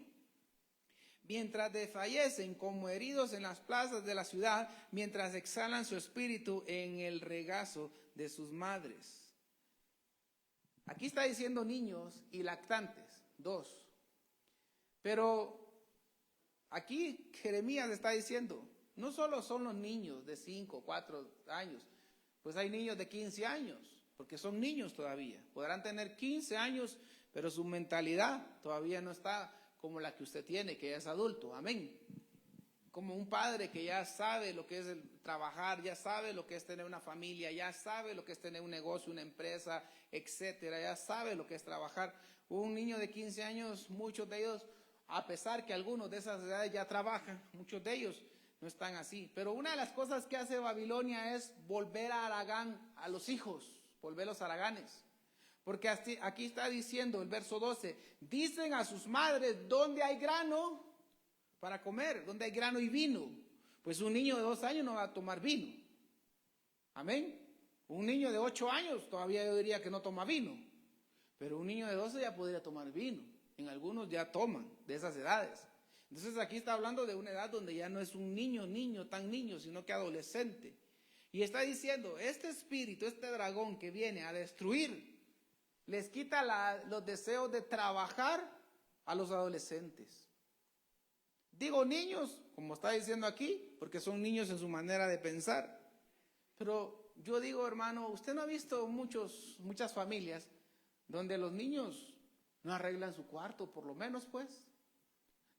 Mientras desfallecen como heridos en las plazas de la ciudad, mientras exhalan su espíritu en el regazo de sus madres. Aquí está diciendo niños y lactantes, dos. Pero aquí Jeremías está diciendo, no solo son los niños de 5, 4 años, pues hay niños de 15 años, porque son niños todavía. Podrán tener 15 años, pero su mentalidad todavía no está como la que usted tiene, que ya es adulto. Amén. Como un padre que ya sabe lo que es el trabajar, ya sabe lo que es tener una familia, ya sabe lo que es tener un negocio, una empresa, etcétera, ya sabe lo que es trabajar. Un niño de 15 años, muchos de ellos, a pesar que algunos de esas edades ya trabajan, muchos de ellos no están así. Pero una de las cosas que hace Babilonia es volver a Aragán a los hijos, volverlos haraganes. Porque aquí está diciendo el verso 12, dicen a sus madres, ¿dónde hay grano para comer? ¿Dónde hay grano y vino? Pues un niño de 2 años no va a tomar vino. Amén. Un niño de 8 años todavía yo diría que no toma vino. Pero un niño de 12 ya podría tomar vino. En algunos ya toman de esas edades. Entonces aquí está hablando de una edad donde ya no es un niño, tan niño, sino que adolescente. Y está diciendo, este espíritu, este dragón que viene a destruir, les quita los deseos de trabajar a los adolescentes. Digo niños, como está diciendo aquí, porque son niños en su manera de pensar. Pero yo digo, hermano, usted no ha visto muchas familias donde los niños no arreglan su cuarto, por lo menos pues.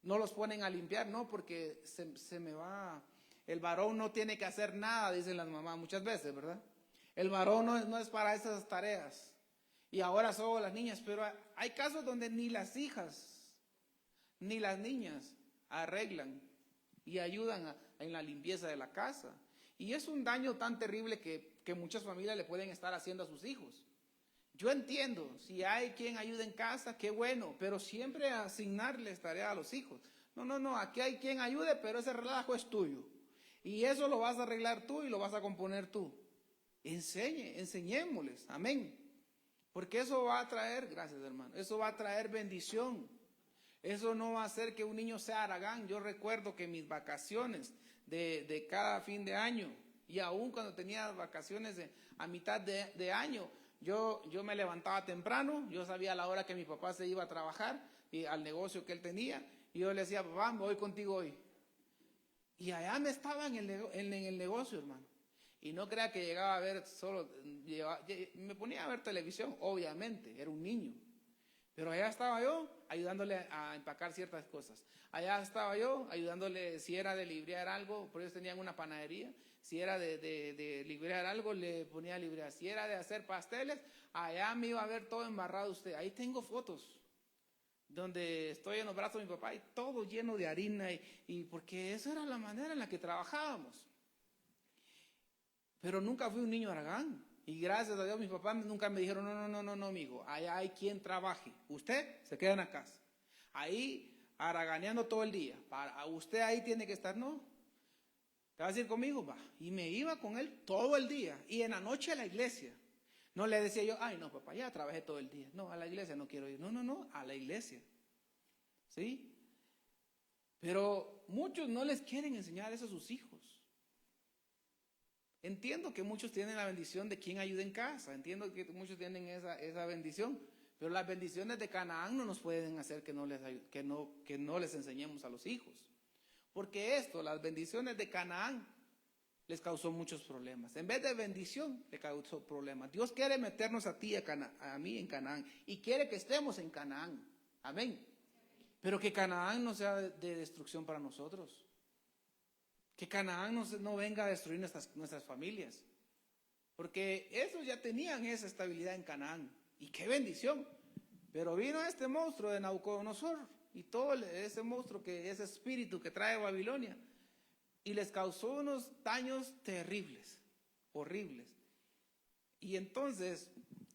No los ponen a limpiar, no, porque se me va. El varón no tiene que hacer nada, dicen las mamás muchas veces, ¿verdad? El varón no es para esas tareas. Y ahora solo las niñas, pero hay casos donde ni las hijas, ni las niñas arreglan y ayudan en la limpieza de la casa. Y es un daño tan terrible que muchas familias le pueden estar haciendo a sus hijos. Yo entiendo, si hay quien ayude en casa, qué bueno, pero siempre asignarles tarea a los hijos. No, aquí hay quien ayude, pero ese relajo es tuyo. Y eso lo vas a arreglar tú y lo vas a componer tú. Enseñémosles, amén. Porque eso va a traer, gracias hermano, eso va a traer bendición. Eso no va a hacer que un niño sea haragán. Yo recuerdo que mis vacaciones de cada fin de año Y aún cuando tenía vacaciones a mitad de año, yo me levantaba temprano, yo sabía la hora que mi papá se iba a trabajar y al negocio que él tenía, y yo le decía, papá, me voy contigo hoy. Y allá me estaba en el negocio, hermano. Y no crea que llegaba a ver me ponía a ver televisión, obviamente, era un niño. Pero allá estaba yo ayudándole a empacar ciertas cosas. Allá estaba yo ayudándole, si era de librear algo, por ellos tenían una panadería. Si era de librear algo, le ponía a librear. Si era de hacer pasteles, allá me iba a ver todo embarrado usted. Ahí tengo fotos donde estoy en los brazos de mi papá y todo lleno de harina. Y porque esa era la manera en la que trabajábamos. Pero nunca fui un niño aragán. Y gracias a Dios mis papás nunca me dijeron, no, amigo, allá hay quien trabaje. Usted se queda en la casa. Ahí haraganeando todo el día. Usted ahí tiene que estar, no. ¿Te vas a ir conmigo? Va. Y me iba con él todo el día. Y en la noche a la iglesia. No le decía yo, ay no papá, ya trabajé todo el día. No, a la iglesia no quiero ir. No, a la iglesia. ¿Sí? Pero muchos no les quieren enseñar eso a sus hijos. Entiendo que muchos tienen la bendición de quien ayuda en casa, entiendo que muchos tienen esa bendición, pero las bendiciones de Canaán no nos pueden hacer que no les enseñemos a los hijos. Porque las bendiciones de Canaán les causó muchos problemas. En vez de bendición, le causó problemas. Dios quiere meternos a ti, a mí en Canaán, y quiere que estemos en Canaán. Amén. Pero que Canaán no sea de destrucción para nosotros. Que Canaán no venga a destruir nuestras familias. Porque esos ya tenían esa estabilidad en Canaán. Y qué bendición. Pero vino este monstruo de Nabucodonosor y todo ese monstruo, ese espíritu que trae Babilonia, y les causó unos daños terribles, horribles. Y entonces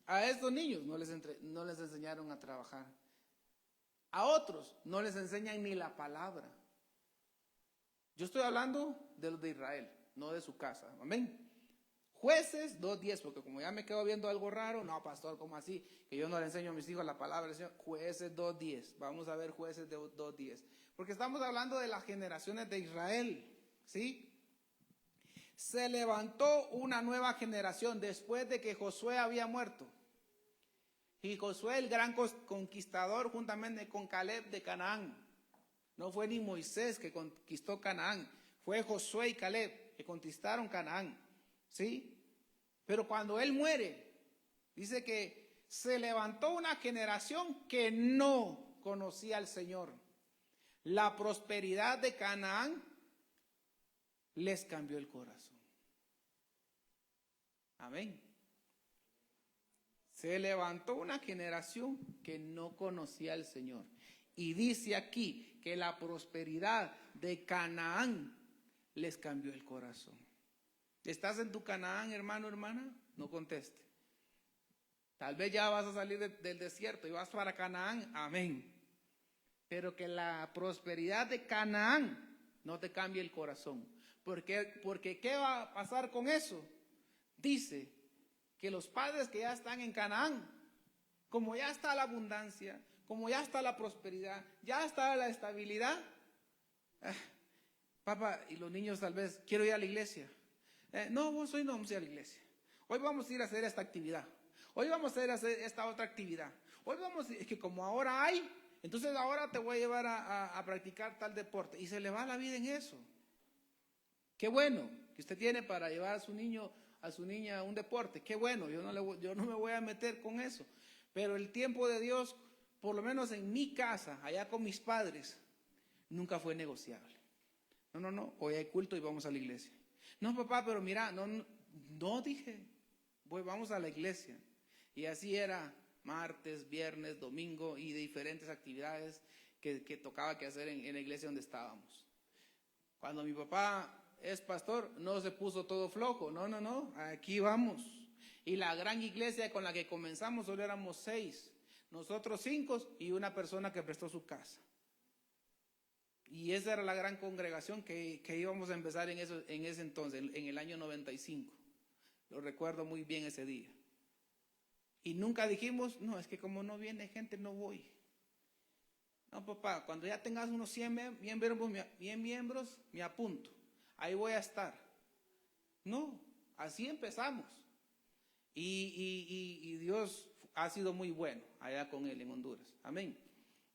a estos niños no les enseñaron a trabajar. A otros no les enseñan ni la palabra. Yo estoy hablando de los de Israel, no de su casa. Amén. Jueces 2:10, porque como ya me quedo viendo algo raro, no, pastor, ¿cómo así? Que yo no le enseño a mis hijos la palabra del Señor. Jueces 2:10, vamos a ver Jueces 2:10. Porque estamos hablando de las generaciones de Israel, ¿sí? Se levantó una nueva generación después de que Josué había muerto. Y Josué, el gran conquistador, juntamente con Caleb de Canaán. No fue ni Moisés que conquistó Canaán, fue Josué y Caleb que conquistaron Canaán, ¿sí? Pero cuando él muere, dice que se levantó una generación que no conocía al Señor. La prosperidad de Canaán les cambió el corazón. Amén. Se levantó una generación que no conocía al Señor. Y dice aquí que la prosperidad de Canaán les cambió el corazón. ¿Estás en tu Canaán, hermano, hermana? No conteste. Tal vez ya vas a salir del desierto y vas para Canaán. Amén. Pero que la prosperidad de Canaán no te cambie el corazón. Porque ¿qué va a pasar con eso? Dice que los padres que ya están en Canaán, como ya está la abundancia, como ya está la prosperidad, ya está la estabilidad, papá, y los niños tal vez, quiero ir a la iglesia. No, hoy no vamos a ir a la iglesia. Hoy vamos a ir a hacer esta actividad. Hoy vamos a ir a hacer esta otra actividad. Es que como ahora hay, entonces ahora te voy a llevar a practicar tal deporte. Y se le va la vida en eso. Qué bueno que usted tiene para llevar a su niño, a su niña a un deporte. Qué bueno, yo no me voy a meter con eso. Pero el tiempo de Dios, por lo menos en mi casa, allá con mis padres, nunca fue negociable. No, hoy hay culto y vamos a la iglesia. No, papá, pero mira, no dije, vamos a la iglesia. Y así era martes, viernes, domingo y diferentes actividades que tocaba que hacer en la iglesia donde estábamos. Cuando mi papá es pastor, no se puso todo flojo, no, aquí vamos. Y la gran iglesia con la que comenzamos solo éramos 6, nosotros 5 y una persona que prestó su casa. Y esa era la gran congregación que íbamos a empezar en ese entonces, en el año 95. Lo recuerdo muy bien ese día. Y nunca dijimos, no, es que como no viene gente, no voy. No, papá, cuando ya tengas unos 100 miembros, me apunto. Ahí voy a estar. No, así empezamos. Y Dios ha sido muy bueno allá con él en Honduras. Amén.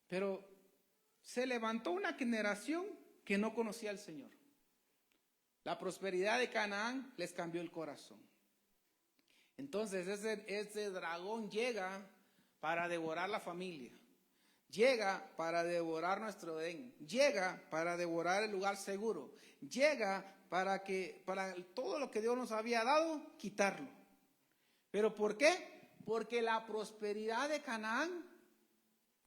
Pero se levantó una generación que no conocía al Señor. La prosperidad de Canaán les cambió el corazón. Entonces ese dragón llega para devorar la familia. Llega para devorar nuestro Edén. Llega para devorar el lugar seguro. Llega para todo lo que Dios nos había dado, quitarlo. ¿Pero por qué? Porque la prosperidad de Canaán,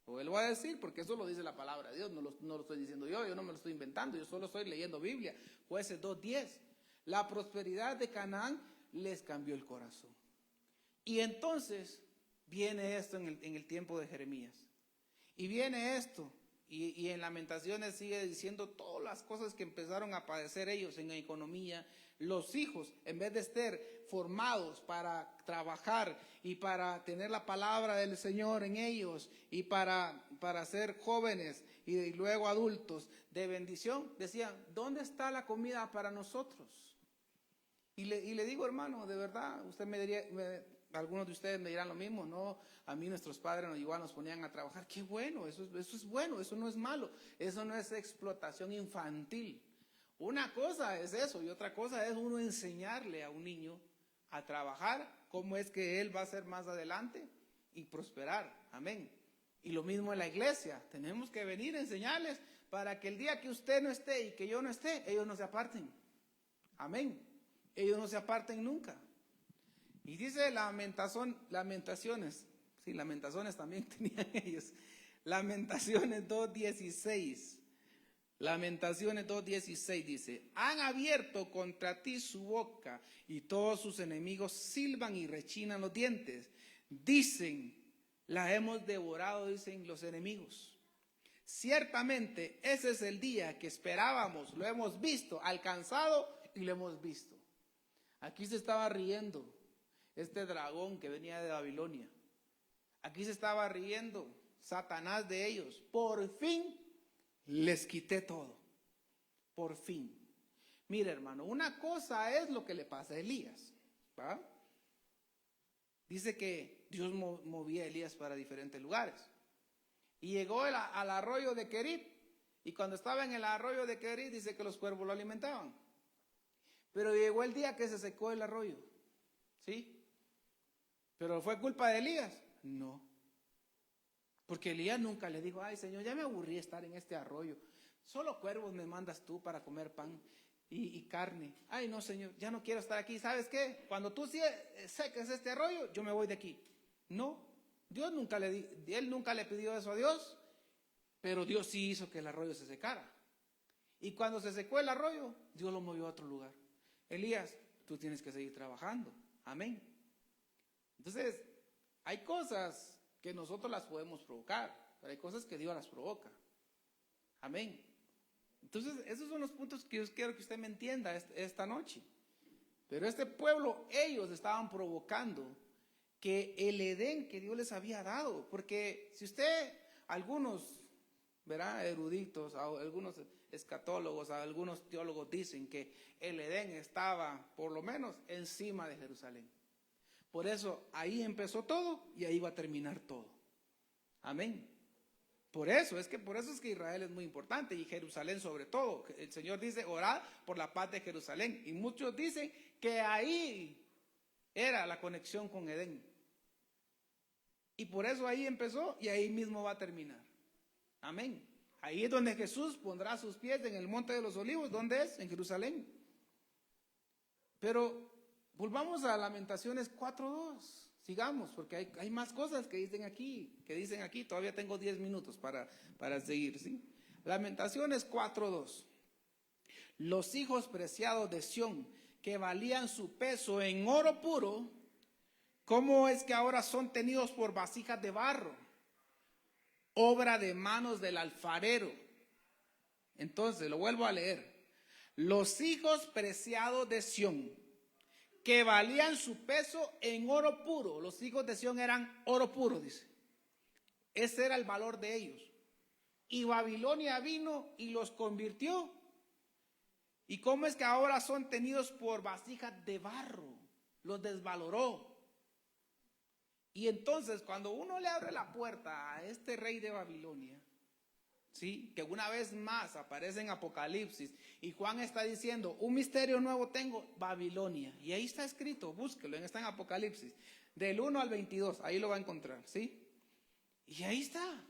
lo vuelvo a decir, porque eso lo dice la palabra de Dios, no lo estoy diciendo yo no me lo estoy inventando, yo solo estoy leyendo Biblia. Jueces 2:10. La prosperidad de Canaán les cambió el corazón. Y entonces viene esto en el tiempo de Jeremías. Y viene esto, y en Lamentaciones sigue diciendo todas las cosas que empezaron a padecer ellos en la economía. Los hijos, en vez de estar formados para trabajar y para tener la palabra del Señor en ellos y para ser jóvenes y luego adultos de bendición, decían, ¿dónde está la comida para nosotros? Y le digo, hermano, de verdad, usted me diría, algunos de ustedes me dirán lo mismo, no, a mí nuestros padres igual nos ponían a trabajar. Qué bueno, eso es bueno, eso no es malo, eso no es explotación infantil. Una cosa es eso y otra cosa es uno enseñarle a un niño a trabajar, cómo es que él va a ser más adelante y prosperar. Amén. Y lo mismo en la iglesia, tenemos que venir a enseñarles para que el día que usted no esté y que yo no esté, ellos no se aparten. Amén. Ellos no se aparten nunca. Y dice Lamentaciones, sí, Lamentaciones también tenían ellos. Lamentaciones 2:16. Lamentaciones 2:16 dice, han abierto contra ti su boca y todos sus enemigos silban y rechinan los dientes. Dicen, la hemos devorado, dicen los enemigos. Ciertamente ese es el día que esperábamos, lo hemos visto, alcanzado y lo hemos visto. Aquí se estaba riendo este dragón que venía de Babilonia. Aquí se estaba riendo Satanás de ellos. Por fin les quité todo. Por fin. Mire, hermano, una cosa es lo que le pasa a Elías, ¿va? Dice que Dios movía a Elías para diferentes lugares. Y llegó al arroyo de Querit. Y cuando estaba en el arroyo de Querit, dice que los cuervos lo alimentaban. Pero llegó el día que se secó el arroyo. ¿Sí? ¿Pero fue culpa de Elías? No. Porque Elías nunca le dijo, ay Señor, ya me aburrí estar en este arroyo. Solo cuervos me mandas tú para comer pan y carne. Ay no Señor, ya no quiero estar aquí. ¿Sabes qué? Cuando tú seques este arroyo, yo me voy de aquí. No, él nunca le pidió eso a Dios, pero Dios sí hizo que el arroyo se secara. Y cuando se secó el arroyo, Dios lo movió a otro lugar. Elías, tú tienes que seguir trabajando. Amén. Entonces, hay cosas que nosotros las podemos provocar, pero hay cosas que Dios las provoca. Amén. Entonces, esos son los puntos que yo quiero que usted me entienda esta noche. Pero este pueblo, ellos estaban provocando que el Edén que Dios les había dado, porque si usted, algunos, verá, eruditos, algunos escatólogos, algunos teólogos dicen que el Edén estaba por lo menos encima de Jerusalén. Por eso ahí empezó todo y ahí va a terminar todo. Amén. Por eso es que Israel es muy importante y Jerusalén sobre todo. El Señor dice, orad por la paz de Jerusalén. Y muchos dicen que ahí era la conexión con Edén. Y por eso ahí empezó y ahí mismo va a terminar. Amén. Ahí es donde Jesús pondrá sus pies en el monte de los olivos. ¿Dónde es? En Jerusalén. Pero volvamos a Lamentaciones 4:2. Sigamos, porque hay más cosas que dicen aquí. Todavía tengo 10 minutos para seguir, ¿sí? Lamentaciones 4:2. Los hijos preciados de Sión, que valían su peso en oro puro, ¿cómo es que ahora son tenidos por vasijas de barro, obra de manos del alfarero? Entonces, lo vuelvo a leer. Los hijos preciados de Sión, que valían su peso en oro puro. Los hijos de Sión eran oro puro, dice. Ese era el valor de ellos. Y Babilonia vino y los convirtió ¿Y cómo es que ahora son tenidos por vasijas de barro? Los desvaloró. Y entonces cuando uno le abre la puerta a este rey de Babilonia, ¿sí? Que una vez más aparece en Apocalipsis, y Juan está diciendo, un misterio nuevo tengo, Babilonia. Y ahí está escrito, búsquelo, está en Apocalipsis, del 1 al 22, ahí lo va a encontrar, ¿sí? Y ahí está.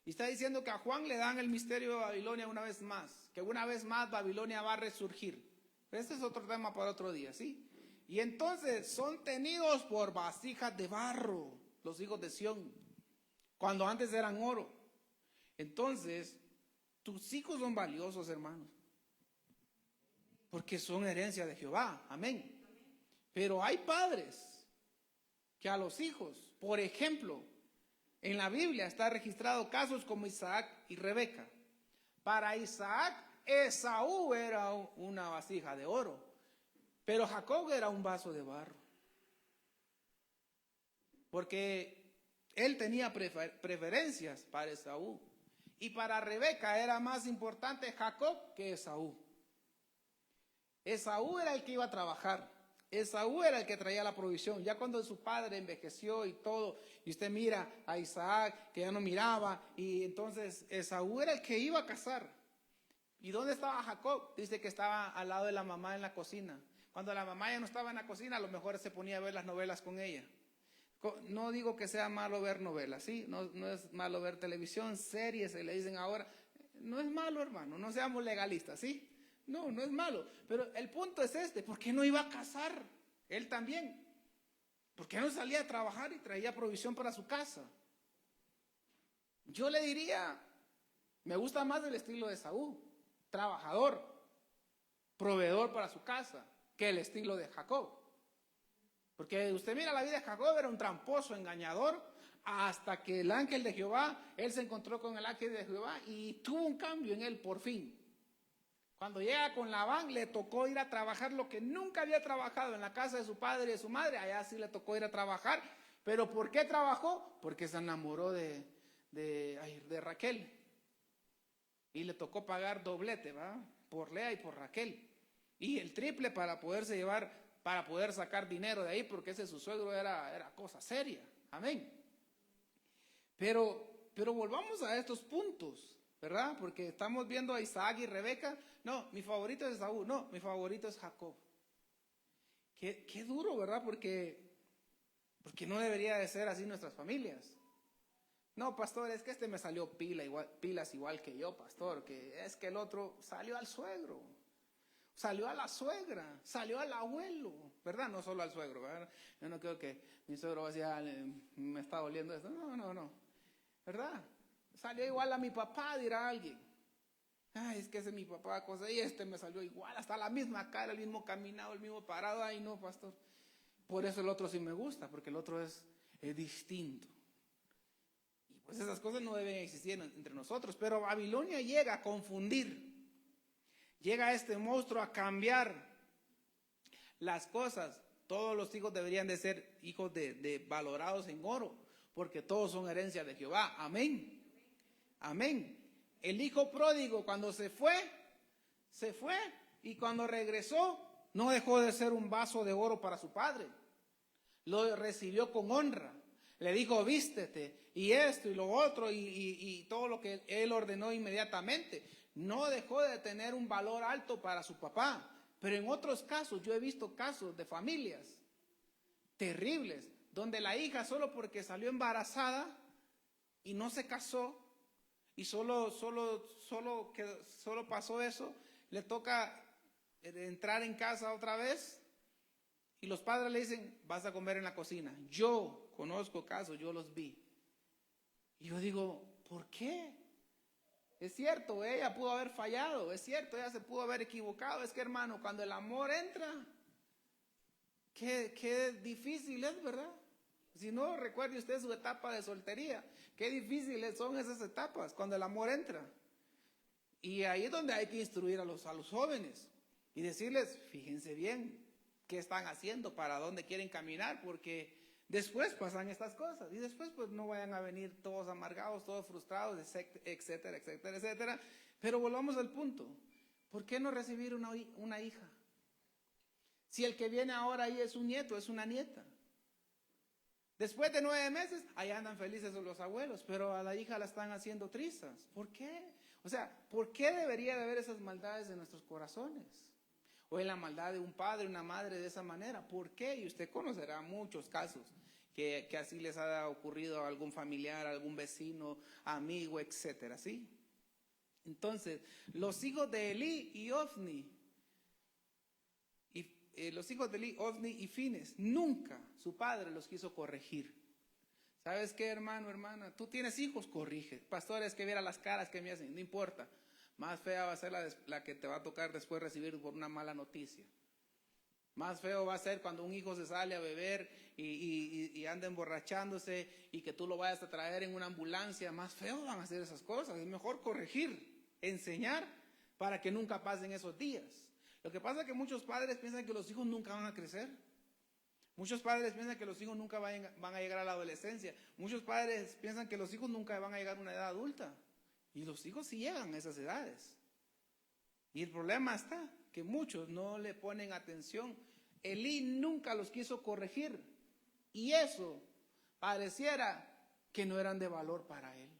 Y está diciendo que a Juan le dan el misterio de Babilonia una vez más, que una vez más Babilonia va a resurgir. Pero este es otro tema para otro día, ¿sí? Y entonces son tenidos por vasijas de barro, los hijos de Sión, cuando antes eran oro. Entonces, tus hijos son valiosos, hermanos, porque son herencia de Jehová, amén. Pero hay padres que a los hijos, por ejemplo, en la Biblia está registrado casos como Isaac y Rebeca. Para Isaac, Esaú era una vasija de oro, pero Jacob era un vaso de barro. Porque él tenía preferencias para Esaú. Y para Rebeca era más importante Jacob que Esaú. Esaú era el que iba a trabajar. Esaú era el que traía la provisión. Ya cuando su padre envejeció y todo, y usted mira a Isaac que ya no miraba, y entonces Esaú era el que iba a cazar. ¿Y dónde estaba Jacob? Dice que estaba al lado de la mamá en la cocina. Cuando la mamá ya no estaba en la cocina, a lo mejor se ponía a ver las novelas con ella. No digo que sea malo ver novelas, ¿sí? No es malo ver televisión, series, se le dicen ahora. No es malo, hermano, no seamos legalistas, ¿sí? No es malo. Pero el punto es este, ¿por qué no iba a cazar? Él también. ¿Por qué no salía a trabajar y traía provisión para su casa? Yo le diría, me gusta más el estilo de Saúl, trabajador, proveedor para su casa, que el estilo de Jacob. Porque usted mira la vida de Jacob, era un tramposo, engañador, hasta que el ángel de Jehová, él se encontró con el ángel de Jehová y tuvo un cambio en él por fin. Cuando llega con Labán, le tocó ir a trabajar lo que nunca había trabajado en la casa de su padre y de su madre. Allá sí le tocó ir a trabajar. ¿Pero por qué trabajó? Porque se enamoró de Raquel. Y le tocó pagar doblete, ¿va? Por Lea y por Raquel. Y el triple para poderse llevar, para poder sacar dinero de ahí, porque ese su suegro era cosa seria. Amén. Pero volvamos a estos puntos, ¿verdad? Porque estamos viendo a Isaac y Rebeca. No, mi favorito es Esaú. No, mi favorito es Jacob. Qué duro, ¿verdad? Porque no debería de ser así nuestras familias. No, pastor, es que este me salió pilas igual que yo, pastor. Que es que el otro salió al suegro, salió a la suegra, salió al abuelo, ¿verdad? No solo al suegro, ¿verdad? Yo no creo que mi suegro decía, me está doliendo esto. No, ¿verdad? Salió igual a mi papá, dirá alguien. Ay, es que ese es mi papá, cosa, y este me salió igual, hasta la misma cara, el mismo caminado, el mismo parado. Ay, no, pastor. Por eso el otro sí me gusta, porque el otro es distinto. Y pues esas cosas no deben existir entre nosotros. Pero Babilonia llega a confundir. Llega este monstruo a cambiar las cosas. Todos los hijos deberían de ser hijos de valorados en oro, porque todos son herencia de Jehová. Amén. Amén. El hijo pródigo cuando se fue, y cuando regresó, no dejó de ser un vaso de oro para su padre. Lo recibió con honra. Le dijo, vístete, y esto y lo otro, y todo lo que él ordenó inmediatamente. No dejó de tener un valor alto para su papá. Pero en otros casos, yo he visto casos de familias terribles, donde la hija solo porque salió embarazada y no se casó, y solo pasó eso, le toca entrar en casa otra vez, y los padres le dicen, vas a comer en la cocina. Yo conozco casos, yo los vi. Y yo digo, ¿por qué? Es cierto, ella pudo haber fallado, es cierto, ella se pudo haber equivocado. Es que, hermano, cuando el amor entra, qué difícil es, ¿verdad? Si no, recuerde usted su etapa de soltería. Qué difíciles son esas etapas cuando el amor entra. Y ahí es donde hay que instruir a los jóvenes y decirles, fíjense bien qué están haciendo, para dónde quieren caminar, porque después pasan estas cosas. Y después pues no vayan a venir todos amargados, todos frustrados, etcétera, etcétera, etcétera. Pero volvamos al punto. ¿Por qué no recibir una hija? Si el que viene ahora ahí es un nieto, es una nieta. Después de 9 meses, ahí andan felices los abuelos, pero a la hija la están haciendo trizas. ¿Por qué? O sea, ¿por qué debería de haber esas maldades en nuestros corazones? O en la maldad de un padre, una madre de esa manera. ¿Por qué? Y usted conocerá muchos casos que así les ha ocurrido a algún familiar, a algún vecino, amigo, etcétera, ¿sí? Entonces, los hijos de Elí y Ofni, Ofni y Fines, nunca su padre los quiso corregir. ¿Sabes qué, hermano, hermana? Tú tienes hijos, corrige. Pastores, que viera las caras que me hacen, no importa. Más fea va a ser la que te va a tocar después recibir por una mala noticia. Más feo va a ser cuando un hijo se sale a beber y anda emborrachándose y que tú lo vayas a traer en una ambulancia. Más feo van a ser esas cosas. Es mejor corregir, enseñar para que nunca pasen esos días. Lo que pasa es que muchos padres piensan que los hijos nunca van a crecer. Muchos padres piensan que los hijos nunca van a llegar a la adolescencia. Muchos padres piensan que los hijos nunca van a llegar a una edad adulta. Y los hijos sí llegan a esas edades. Y el problema está que muchos no le ponen atención. Elí nunca los quiso corregir. Y eso pareciera que no eran de valor para él.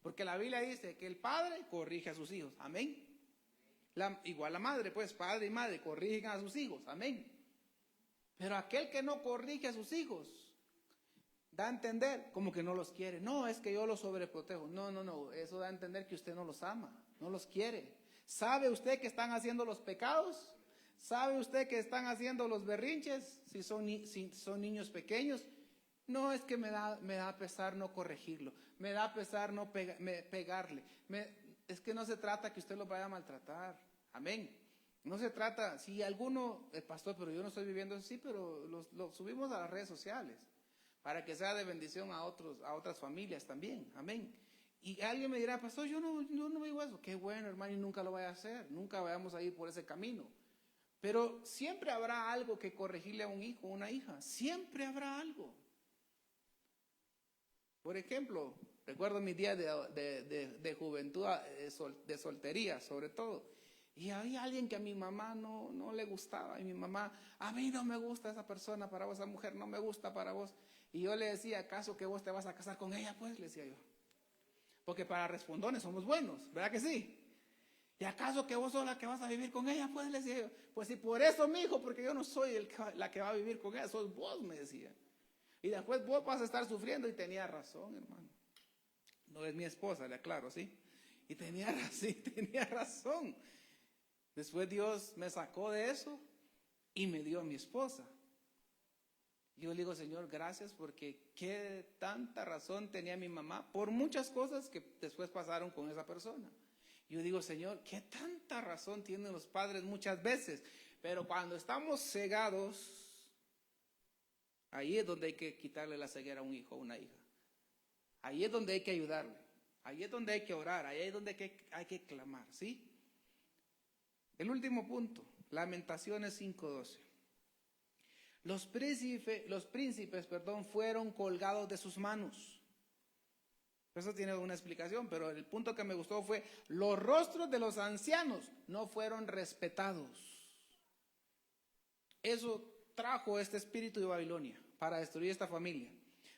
Porque la Biblia dice que el padre corrige a sus hijos. Amén. Igual la madre, pues padre y madre corrigen a sus hijos. Amén. Pero aquel que no corrige a sus hijos da a entender como que no los quiere. No, es que yo los sobreprotejo. No. Eso da a entender que usted no los ama, no los quiere. ¿Sabe usted que están haciendo los pecados? ¿Sabe usted que están haciendo los berrinches? Si son niños pequeños. No, es que me da pesar no corregirlo. Me da pesar no pegarle. Es que no se trata que usted los vaya a maltratar. Amén. No se trata, si alguno, pastor, pero yo no estoy viviendo así, pero lo subimos a las redes sociales para que sea de bendición a otras familias también. Amén. Y alguien me dirá, pastor, yo no digo eso. Qué bueno, hermano, y nunca lo vaya a hacer. Nunca vayamos a ir por ese camino. Pero siempre habrá algo que corregirle a un hijo o una hija. Siempre habrá algo. Por ejemplo, recuerdo mis días de juventud, de soltería sobre todo. Y había alguien que a mi mamá no le gustaba. Y mi mamá, a mí no me gusta esa persona para vos, esa mujer no me gusta para vos. Y yo le decía, ¿acaso que vos te vas a casar con ella? Pues le decía yo. Porque para respondones somos buenos, ¿verdad que sí? ¿Y acaso que vos sos la que vas a vivir con ella? Pues le decía yo. Pues sí, por eso, mijo, porque yo no soy la que va a vivir con ella, sos vos, me decía. Y después vos vas a estar sufriendo. Y tenía razón, hermano. No es mi esposa, le aclaro, ¿sí? Y tenía razón. Después Dios me sacó de eso y me dio a mi esposa. Yo le digo, Señor, gracias, porque qué tanta razón tenía mi mamá por muchas cosas que después pasaron con esa persona. Yo digo, Señor, qué tanta razón tienen los padres muchas veces, pero cuando estamos cegados, ahí es donde hay que quitarle la ceguera a un hijo o una hija. Ahí es donde hay que ayudarle, ahí es donde hay que orar, ahí es donde hay que clamar, ¿sí? El último punto, Lamentaciones 5:12. Los príncipes, fueron colgados de sus manos. Eso tiene una explicación, pero el punto que me gustó fue, los rostros de los ancianos no fueron respetados. Eso trajo este espíritu de Babilonia para destruir esta familia.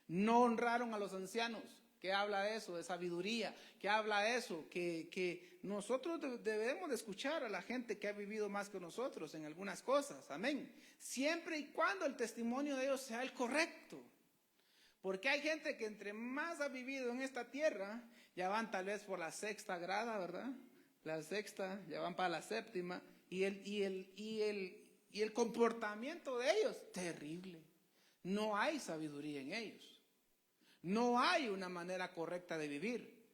No honraron a los ancianos. ¿Qué habla eso? De sabiduría. ¿Qué habla eso? Que nosotros debemos de escuchar a la gente que ha vivido más que nosotros en algunas cosas. Amén. Siempre y cuando el testimonio de ellos sea el correcto. Porque hay gente que entre más ha vivido en esta tierra, ya van tal vez por la 6ª grada, ¿verdad? La 6ª, ya van para la 7ª. Y el comportamiento de ellos, terrible. No hay sabiduría en ellos. No hay una manera correcta de vivir.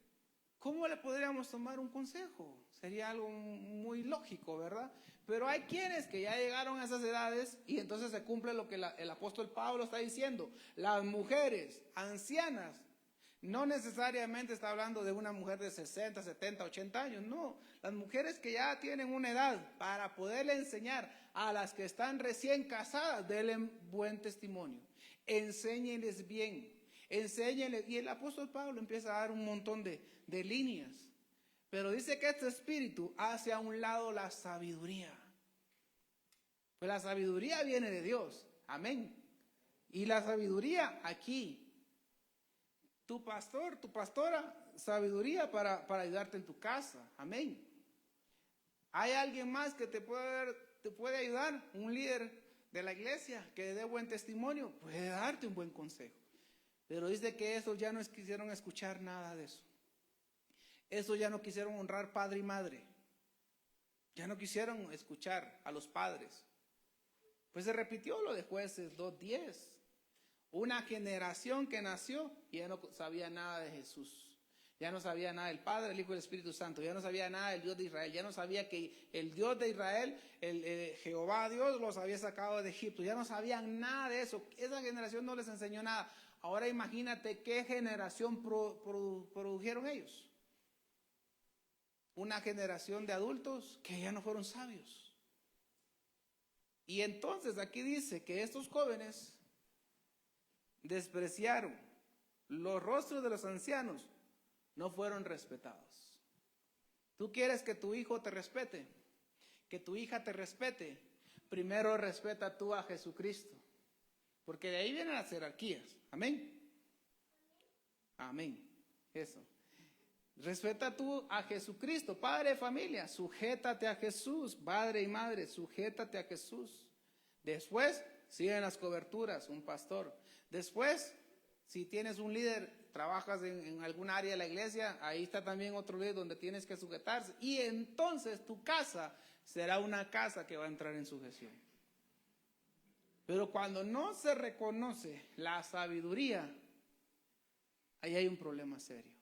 ¿Cómo le podríamos tomar un consejo? Sería algo muy lógico, ¿verdad? Pero hay quienes que ya llegaron a esas edades y entonces se cumple lo que el apóstol Pablo está diciendo. Las mujeres ancianas, no necesariamente está hablando de una mujer de 60, 70, 80 años, no. Las mujeres que ya tienen una edad para poderle enseñar a las que están recién casadas, denle buen testimonio. Enséñenles bien. Enséñenle, y el apóstol Pablo empieza a dar un montón de líneas Pero dice que este espíritu hace a un lado la sabiduría. Pues la sabiduría viene de Dios. Amén. Y la sabiduría aquí. Tu pastor, tu pastora, sabiduría para ayudarte en tu casa. Amén. ¿Hay alguien más que te puede ayudar? Un líder de la iglesia que dé buen testimonio, puede darte un buen consejo. Pero dice que esos ya no quisieron escuchar nada de eso. Esos ya no quisieron honrar padre y madre. Ya no quisieron escuchar a los padres. Pues se repitió lo de Jueces 2:10. Una generación que nació y ya no sabía nada de Jesús. Ya no sabía nada del Padre, el Hijo y el Espíritu Santo. Ya no sabía nada del Dios de Israel. Ya no sabía que el Dios de Israel, Jehová Dios, los había sacado de Egipto. Ya no sabían nada de eso. Esa generación no les enseñó nada. Ahora imagínate qué generación produjeron ellos. Una generación de adultos que ya no fueron sabios. Y entonces aquí dice que estos jóvenes despreciaron los rostros de los ancianos, no fueron respetados. ¿Tú quieres que tu hijo te respete? Que tu hija te respete. Primero respeta tú a Jesucristo, porque de ahí vienen las jerarquías. Amén. Amén. Eso. Respeta tú a Jesucristo, padre de familia, sujétate a Jesús, padre y madre, sujétate a Jesús. Después siguen las coberturas, un pastor. Después, si tienes un líder, trabajas en algún área de la iglesia, ahí está también otro líder donde tienes que sujetarse. Y entonces tu casa será una casa que va a entrar en sujeción. Pero cuando no se reconoce la sabiduría, ahí hay un problema serio.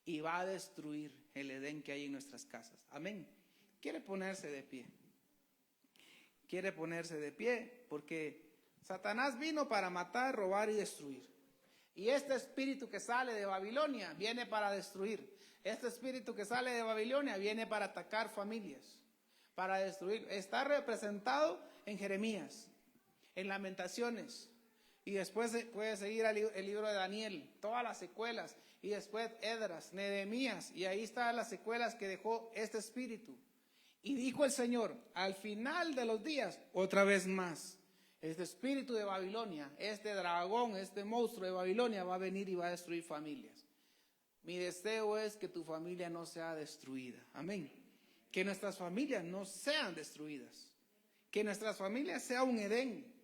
Y va a destruir el Edén que hay en nuestras casas. Amén. Quiere ponerse de pie. Quiere ponerse de pie porque Satanás vino para matar, robar y destruir. Y este espíritu que sale de Babilonia viene para destruir. Este espíritu que sale de Babilonia viene para atacar familias, para destruir. Está representado en Jeremías, en Lamentaciones. Y después puede seguir el libro de Daniel, todas las secuelas. Y después Esdras, Nehemías. Y ahí están las secuelas que dejó este espíritu. Y dijo el Señor, al final de los días, otra vez más, este espíritu de Babilonia, este dragón, este monstruo de Babilonia va a venir y va a destruir familias. Mi deseo es que tu familia no sea destruida. Amén. Que nuestras familias no sean destruidas. Que nuestras familias sea un Edén.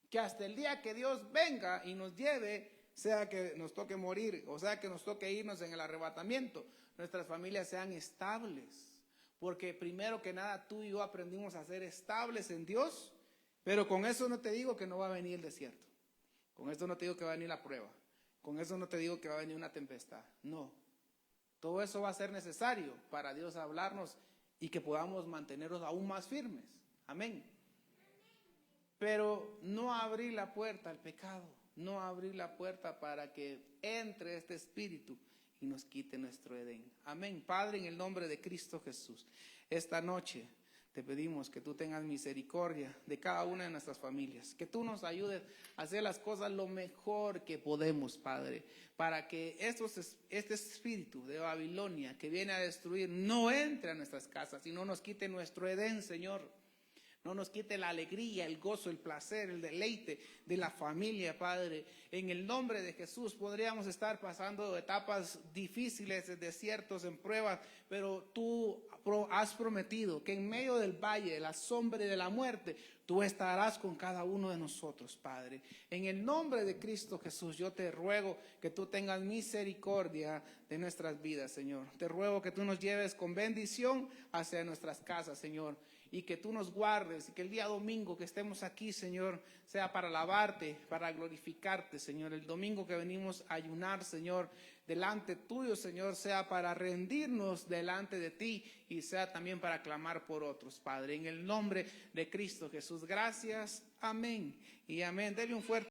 Que hasta el día que Dios venga y nos lleve, sea que nos toque morir, o sea que nos toque irnos en el arrebatamiento, nuestras familias sean estables. Porque primero que nada tú y yo aprendimos a ser estables en Dios, pero con eso no te digo que no va a venir el desierto. Con esto no te digo que va a venir la prueba. Con eso no te digo que va a venir una tempestad. No. Todo eso va a ser necesario para Dios hablarnos y que podamos mantenernos aún más firmes. Amén. Pero no abrir la puerta al pecado. No abrir la puerta para que entre este espíritu y nos quite nuestro Edén. Amén. Padre, en el nombre de Cristo Jesús, esta noche te pedimos que tú tengas misericordia de cada una de nuestras familias, que tú nos ayudes a hacer las cosas lo mejor que podemos, Padre, para que este espíritu de Babilonia que viene a destruir no entre a nuestras casas y no nos quite nuestro Edén, Señor. No nos quite la alegría, el gozo, el placer, el deleite de la familia, Padre. En el nombre de Jesús podríamos estar pasando etapas difíciles, desiertos, en pruebas, pero tú has prometido que en medio del valle, de la sombra y de la muerte, tú estarás con cada uno de nosotros, Padre. En el nombre de Cristo Jesús, yo te ruego que tú tengas misericordia de nuestras vidas, Señor. Te ruego que tú nos lleves con bendición hacia nuestras casas, Señor. Y que tú nos guardes y que el día domingo que estemos aquí, Señor, sea para alabarte, para glorificarte, Señor. El domingo que venimos a ayunar, Señor, delante tuyo, Señor, sea para rendirnos delante de ti y sea también para clamar por otros, Padre. En el nombre de Cristo Jesús, gracias, amén y amén. Dele un fuerte